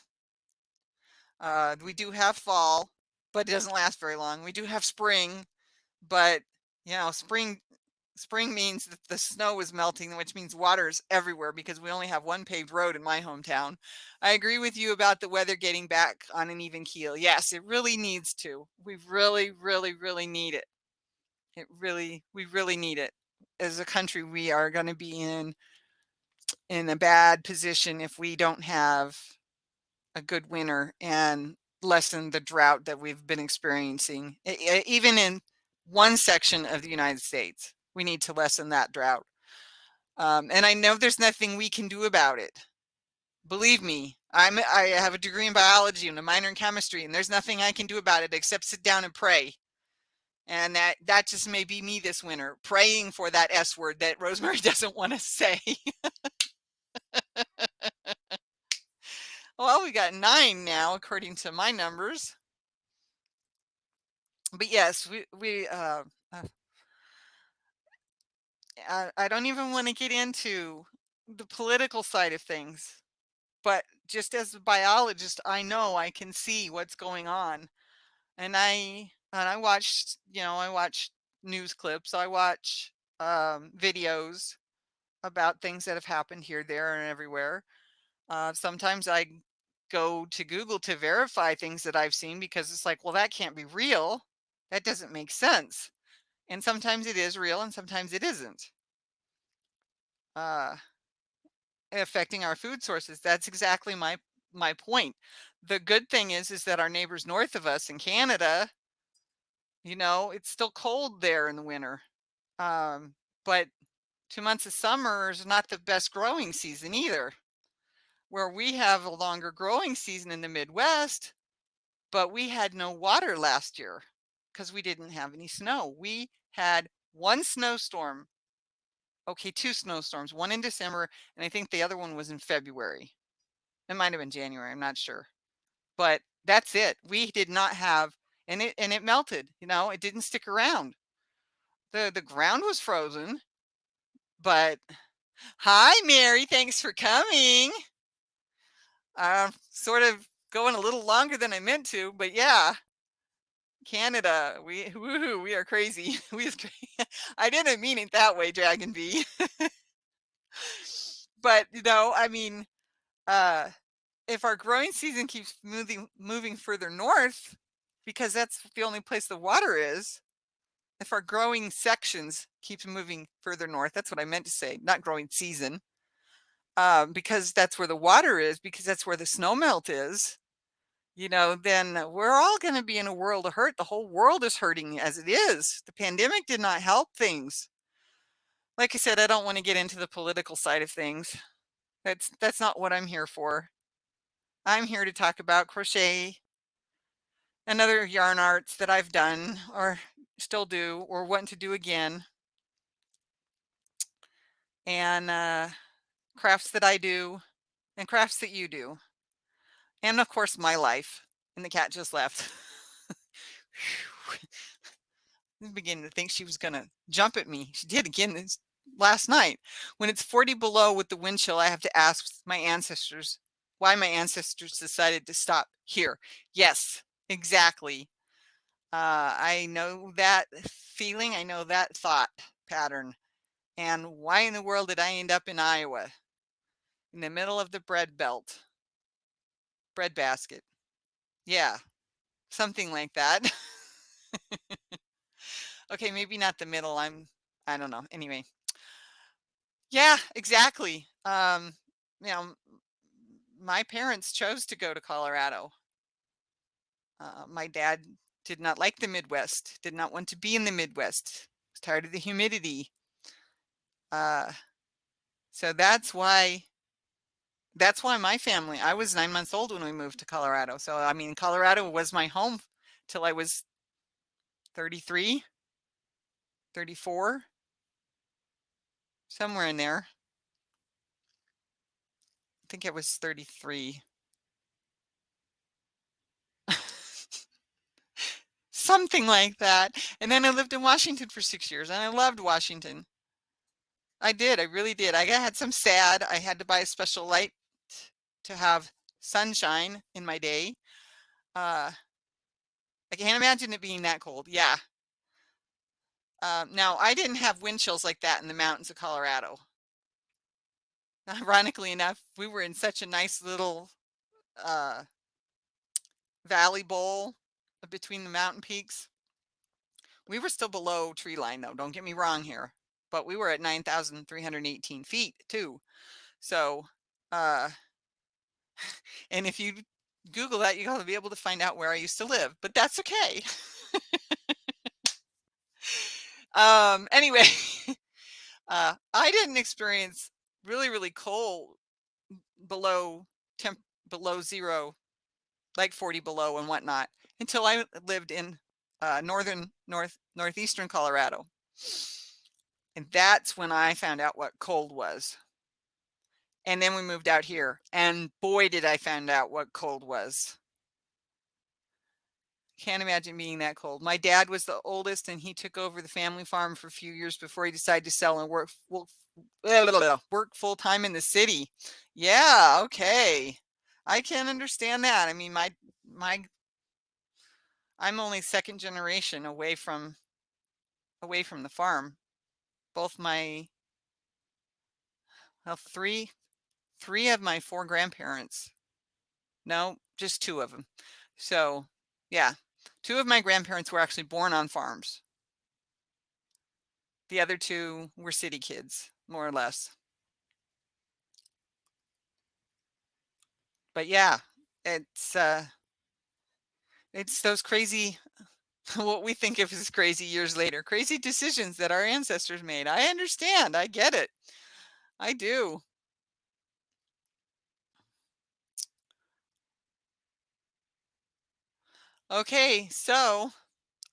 We do have fall, but it doesn't last very long. We do have spring, but spring means that the snow is melting, which means water is everywhere because we only have one paved road in my hometown. I agree with you about the weather getting back on an even keel. Yes, it really needs to. We really, really, really need it. We really need it. As a country, we are going to be in a bad position if we don't have a good winter and lessen the drought that we've been experiencing. Even in one section of the United States, we need to lessen that drought. And I know there's nothing we can do about it. Believe me, I have a degree in biology and a minor in chemistry, and there's nothing I can do about it except sit down and pray. And that just may be me this winter, praying for that S word that Rosemary doesn't want to say. Well, we got 9 now, according to my numbers. But yes, we I don't even want to get into the political side of things, but just as a biologist, I know I can see what's going on. And I watched, I watch news clips, I watch videos about things that have happened here, there, and everywhere. Sometimes I go to Google to verify things that I've seen because it's like, well, that can't be real. That doesn't make sense. And sometimes it is real and sometimes it isn't. Uh, Affecting our food sources. That's exactly my point. The good thing is that our neighbors north of us in Canada, it's still cold there in the winter. But 2 months of summer is not the best growing season either. Where we have a longer growing season in the Midwest, but we had no water last year because we didn't have any snow. We had one snowstorm. Okay, two snowstorms, one in December, and I think the other one was in February. It might have been January, I'm not sure. But that's it. We did not have, and it melted, it didn't stick around. The ground was frozen, but hi Mary, thanks for coming. Sort of going a little longer than I meant to, but yeah, Canada, woohoo, we are crazy. I didn't mean it that way, Dragon Bee. But I mean, uh if our growing season keeps moving further north, because that's the only place the water is, if our growing sections keeps moving further north, that's what I meant to say, not growing season, because that's where the water is, because that's where the snow melt is, then we're all going to be in a world of hurt. The whole world is hurting as it is. The pandemic did not help things. Like I said, I don't want to get into the political side of things. That's not what I'm here for. I'm here to talk about crochet and other yarn arts that I've done or still do or want to do again, and crafts that I do and crafts that you do. And of course, my life. And the cat just left. I'm beginning to think she was going to jump at me. She did again last night. When it's 40 below with the wind chill, I have to ask my ancestors why my ancestors decided to stop here. Yes, exactly. I know that feeling. I know that thought pattern. And why in the world did I end up in Iowa, in the middle of the bread belt, bread basket? Yeah, something like that. Okay, maybe not the middle. I don't know. Anyway, yeah, exactly. You know, my parents chose to go to Colorado. My dad did not like the Midwest, did not want to be in the Midwest. Was tired of the humidity. Uh, so that's why my family, I was 9 months old when we moved to Colorado. So I mean, Colorado was my home till I was 33, 34, somewhere in there. I think it was 33. Something like that. And then I lived in Washington for 6 years and I loved Washington. I did. I really did. I had some sad. I had to buy a special light to have sunshine in my day. Uh, I can't imagine it being that cold. Yeah. Now, I didn't have wind chills like that in the mountains of Colorado. Ironically enough, we were in such a nice little uh, valley bowl between the mountain peaks. We were still below tree line, though. Don't get me wrong here, but we were at 9,318 feet too. So, uh, and if you Google that, you're going to be able to find out where I used to live, but that's okay. Anyway, I didn't experience really, really cold below below zero, like 40 below and whatnot, until I lived in northeastern Colorado. And that's when I found out what cold was. And then we moved out here, and boy, did I find out what cold was. Can't imagine being that cold. My dad was the oldest and he took over the family farm for a few years before he decided to sell and work full time in the city. Yeah, okay. I can understand that. I mean, my I'm only second generation away from the farm. Both my well, three of my four grandparents. No, just two of them. So, yeah, two of my grandparents were actually born on farms. The other two were city kids, more or less. But yeah, it's uh it's those crazy what we think of as crazy years later, crazy decisions that our ancestors made. I understand. I get it. I do. Okay, so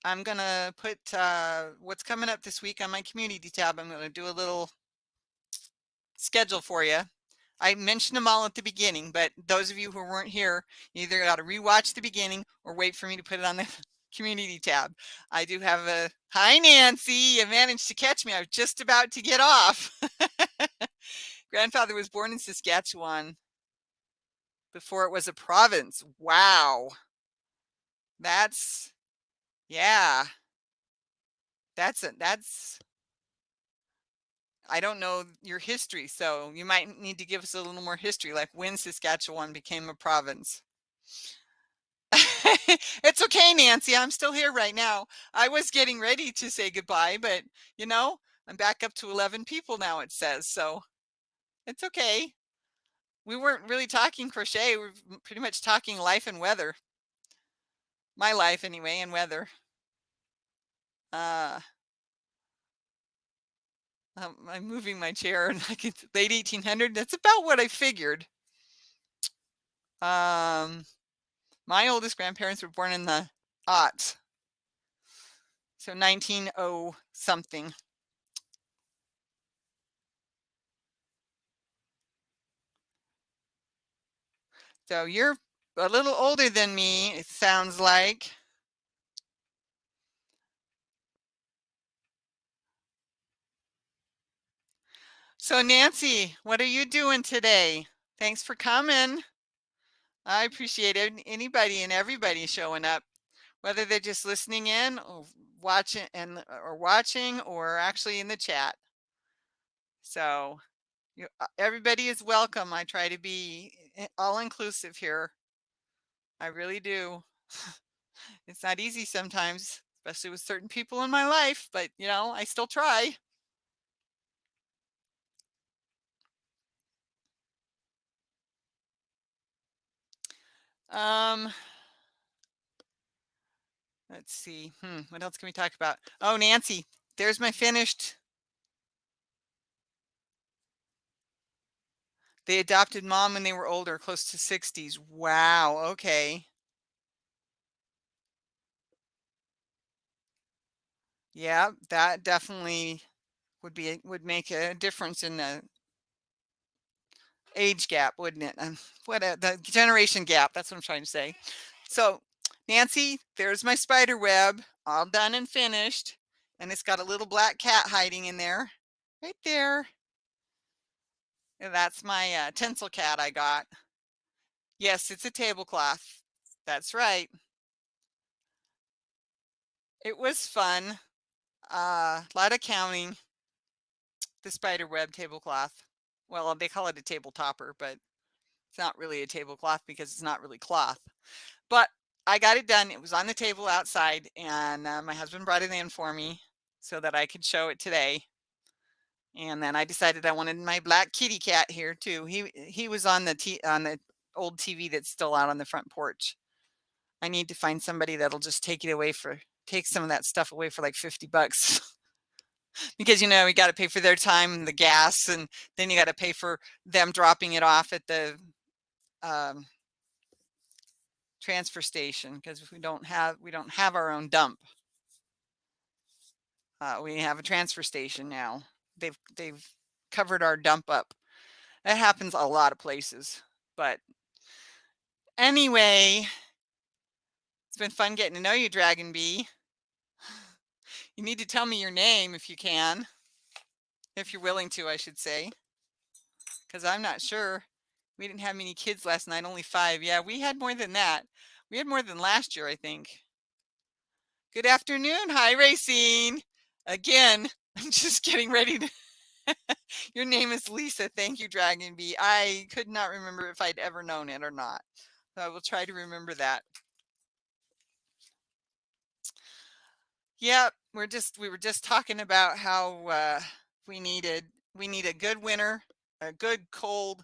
I'm gonna put what's coming up this week on my community tab. I'm gonna do a little schedule for you. I mentioned them all at the beginning, but those of you who weren't here, you either got to rewatch the beginning or wait for me to put it on the community tab. I do have a hi Nancy, you managed to catch me. I was just about to get off. Grandfather was born in Saskatchewan before it was a province. Wow. That's yeah. That's I don't know your history, so you might need to give us a little more history, like when Saskatchewan became a province. It's okay, Nancy. I'm still here right now. I was getting ready to say goodbye, but you know, I'm back up to 11 people now, it says. So it's okay. We weren't really talking crochet. We're pretty much talking life and weather. My life, anyway, and weather. Uh, I'm moving my chair and like it's late 1800. That's about what I figured. Um, my oldest grandparents were born in the aughts. So 1900 something. So you're a little older than me, it sounds like. So Nancy, what are you doing today? Thanks for coming. I appreciate anybody and everybody showing up, whether they're just listening in or watching or actually in the chat. So everybody is welcome. I try to be all inclusive here. I really do. It's not easy sometimes, especially with certain people in my life, but you know, I still try. Um, let's see. What else can we talk about? Oh, Nancy, there's my finished. They adopted mom when they were older, close to 60s. Wow. Okay. Yeah, that definitely would make a difference in the age gap, wouldn't it? The generation gap. That's what I'm trying to say. So, Nancy, there's my spider web, all done and finished, and it's got a little black cat hiding in there, right there. And that's my tinsel cat I got. Yes, it's a tablecloth. That's right. It was fun. A lot of counting. The spider web tablecloth. Well, they call it a table topper, but it's not really a tablecloth because it's not really cloth. But I got it done. It was on the table outside, and my husband brought it in for me so that I could show it today. And then I decided I wanted my black kitty cat here too. He was on the old TV that's still out on the front porch. I need to find somebody that'll just take some of that stuff away for like 50 bucks. Because you know, you got to pay for their time and the gas, and then you got to pay for them dropping it off at the um, transfer station because we don't have our own dump. We have a transfer station now. They've covered our dump up. That happens a lot of places. But anyway, It's been fun getting to know you, Dragon Bee. You need to tell me your name if you can, if you're willing to, I should say, because I'm not sure. We didn't have many kids last night, only 5. Yeah, we had more than that. We had more than last year, I think. Good afternoon. Hi, Racine. Again, I'm just getting ready to. Your name is Lisa. Thank you, Dragon Bee. I could not remember if I'd ever known it or not. So I will try to remember that. Yeah, we were just talking about how we needed we need a good winter, a good cold,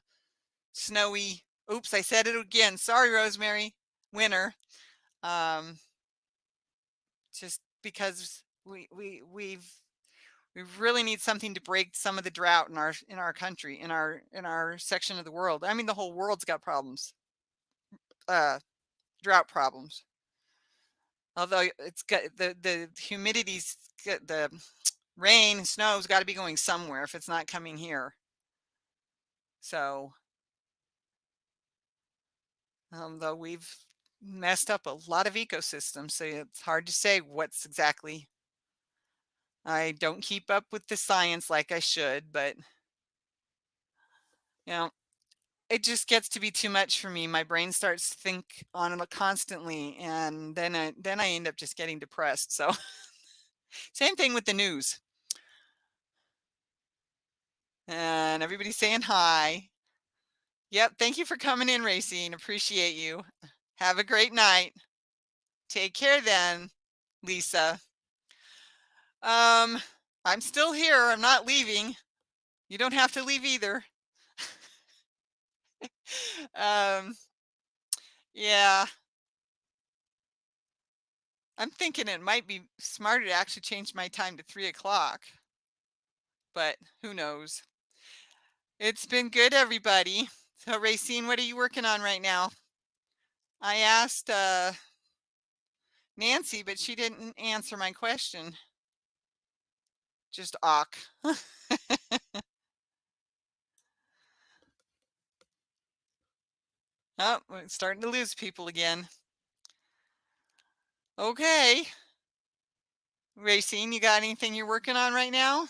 snowy. Oops, I said it again. Sorry, Rosemary. Winter. Um, just because we really need something to break some of the drought in our country, in our section of the world. I mean, the whole world's got problems, uh, drought problems. Although it's got the humidity's the rain and snow's got to be going somewhere if it's not coming here. So, though we've messed up a lot of ecosystems, so it's hard to say what's exactly. I don't keep up with the science like I should, but you know, it just gets to be too much for me. My brain starts to think on it constantly, and then I end up just getting depressed. So, same thing with the news. And everybody's saying hi. Yep, thank you for coming in, Racine. Appreciate you. Have a great night. Take care then, Lisa. Um, I'm still here. I'm not leaving. You don't have to leave either. um, yeah, I'm thinking it might be smarter to actually change my time to 3 o'clock, but who knows? It's been good, everybody. So, Racine, what are you working on right now? I asked Nancy, but she didn't answer my question. Just awk. Oh, we're starting to lose people again. Okay. Racine, you got anything you're working on right now?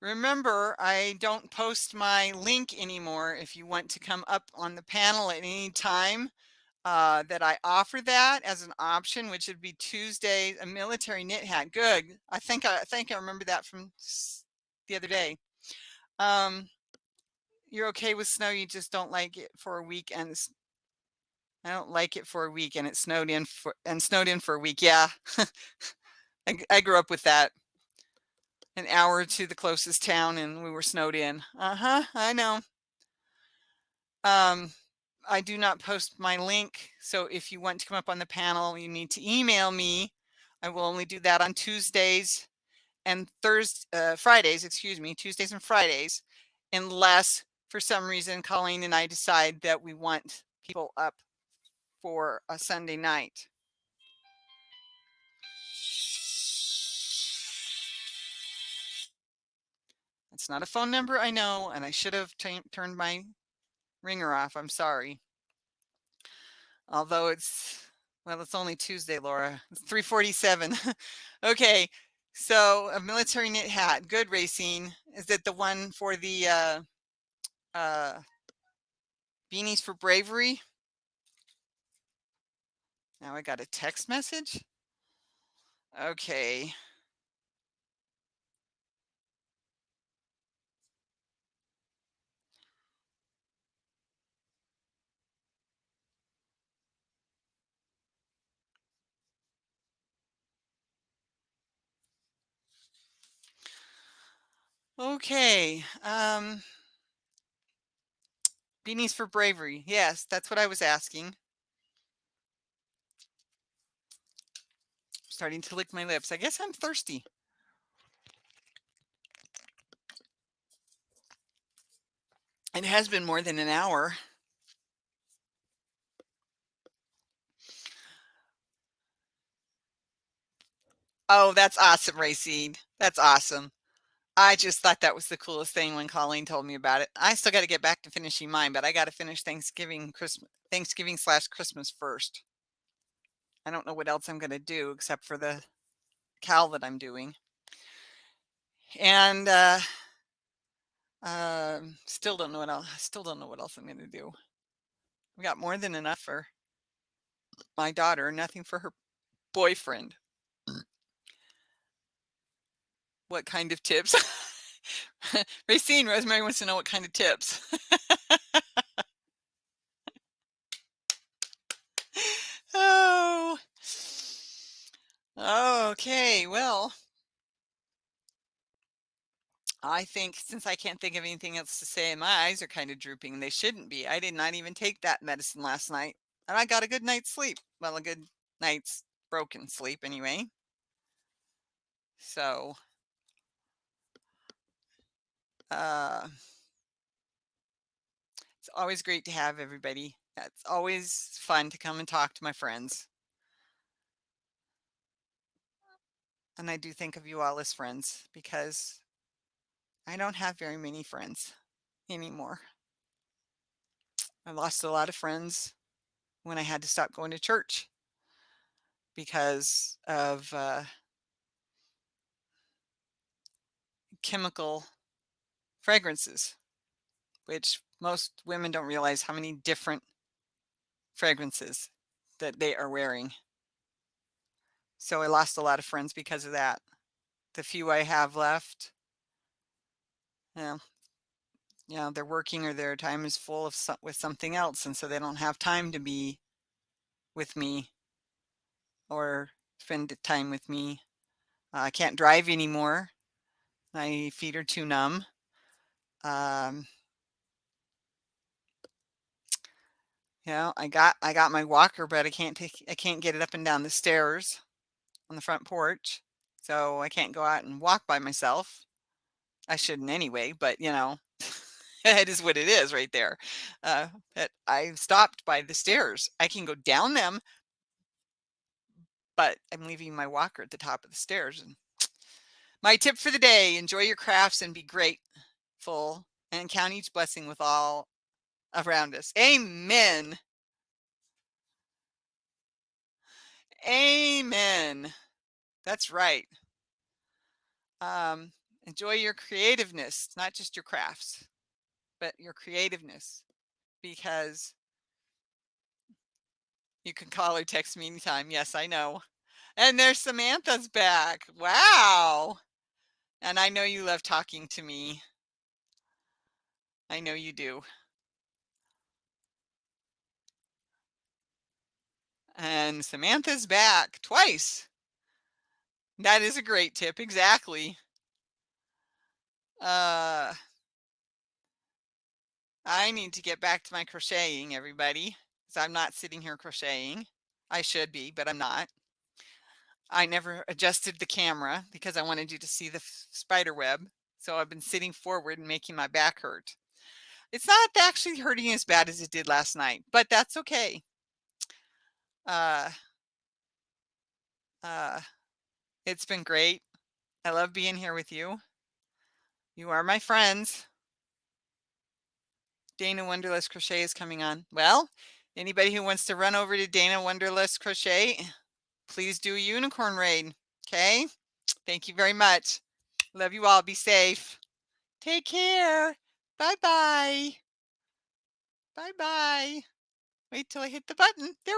Remember, I don't post my link anymore if you want to come up on the panel at any time. That I offer that as an option, which would be Tuesday, a military knit hat. Good. I think I remember that from the other day. You're okay with snow. You just don't like it for a week, and I don't like it for a week, and it snowed in for a week. Yeah, I grew up with that. An hour to the closest town, and we were snowed in. I know. Um, I do not post my link, so if you want to come up on the panel, you need to email me. I will only do that on Tuesdays and Fridays, excuse me, Tuesdays and Fridays, unless for some reason Colleen and I decide that we want people up for a Sunday night. It's not a phone number, I know, and I should have turned my ringer off. I'm sorry. Although it's only Tuesday, Laura. It's 3:47. Okay, so a military knit hat. Good, Racine. Is it the one for the uh, beanies for bravery? Now I got a text message. Okay. Okay. Beanies for bravery. Yes, that's what I was asking. Starting to lick my lips. I guess I'm thirsty. It has been more than an hour. Oh, that's awesome, Racine. That's awesome. I just thought that was the coolest thing when Colleen told me about it. I still gotta get back to finishing mine, but I gotta finish Thanksgiving/Christmas first. I don't know what else I'm gonna do except for the cowl that I'm doing. And, still don't know what else I'm gonna do. We got more than enough for my daughter, nothing for her boyfriend. What kind of tips? Racine, Rosemary wants to know what kind of tips. Oh. Okay, well, I think since I can't think of anything else to say, and my eyes are kind of drooping, and they shouldn't be. I did not even take that medicine last night, and I got a good night's sleep. Well, a good night's broken sleep anyway. So, uh, it's always great to have everybody. It's always fun to come and talk to my friends. And I do think of you all as friends because I don't have very many friends anymore. I lost a lot of friends when I had to stop going to church because of chemical fragrances, which most women don't realize how many different fragrances that they are wearing. So I lost a lot of friends because of that. The few I have left, yeah, they're working or their time is full of with something else, and so they don't have time to be with me or spend time with me. I can't drive anymore. My feet are too numb. Um, I got my walker, but I can't get it up and down the stairs on the front porch. So I can't go out and walk by myself. I shouldn't anyway, but it is what it is right there. But I stopped by the stairs. I can go down them, but I'm leaving my walker at the top of the stairs. And my tip for the day: enjoy your crafts and be grateful and count each blessing with all around us. Amen. Amen. That's right. Um, enjoy your creativeness, not just your crafts, but your creativeness, because you can call or text me anytime. Yes, I know. And there's Samantha's back. Wow. And I know you love talking to me. I know you do. And Samantha's back twice. That is a great tip. Exactly. Uh, I need to get back to my crocheting, everybody, because I'm not sitting here crocheting. I should be, but I'm not. I never adjusted the camera because I wanted you to see the spider web. So I've been sitting forward and making my back hurt. It's not actually hurting as bad as it did last night, but that's okay. Uh, uh, it's been great. I love being here with you. You are my friends. Dana Wonderlust Crochet is coming on. Well, anybody who wants to run over to Dana Wonderlust Crochet, please do a unicorn raid. Okay. Thank you very much. Love you all. Be safe. Take care. Bye bye. Bye bye. Wait till I hit the button. There we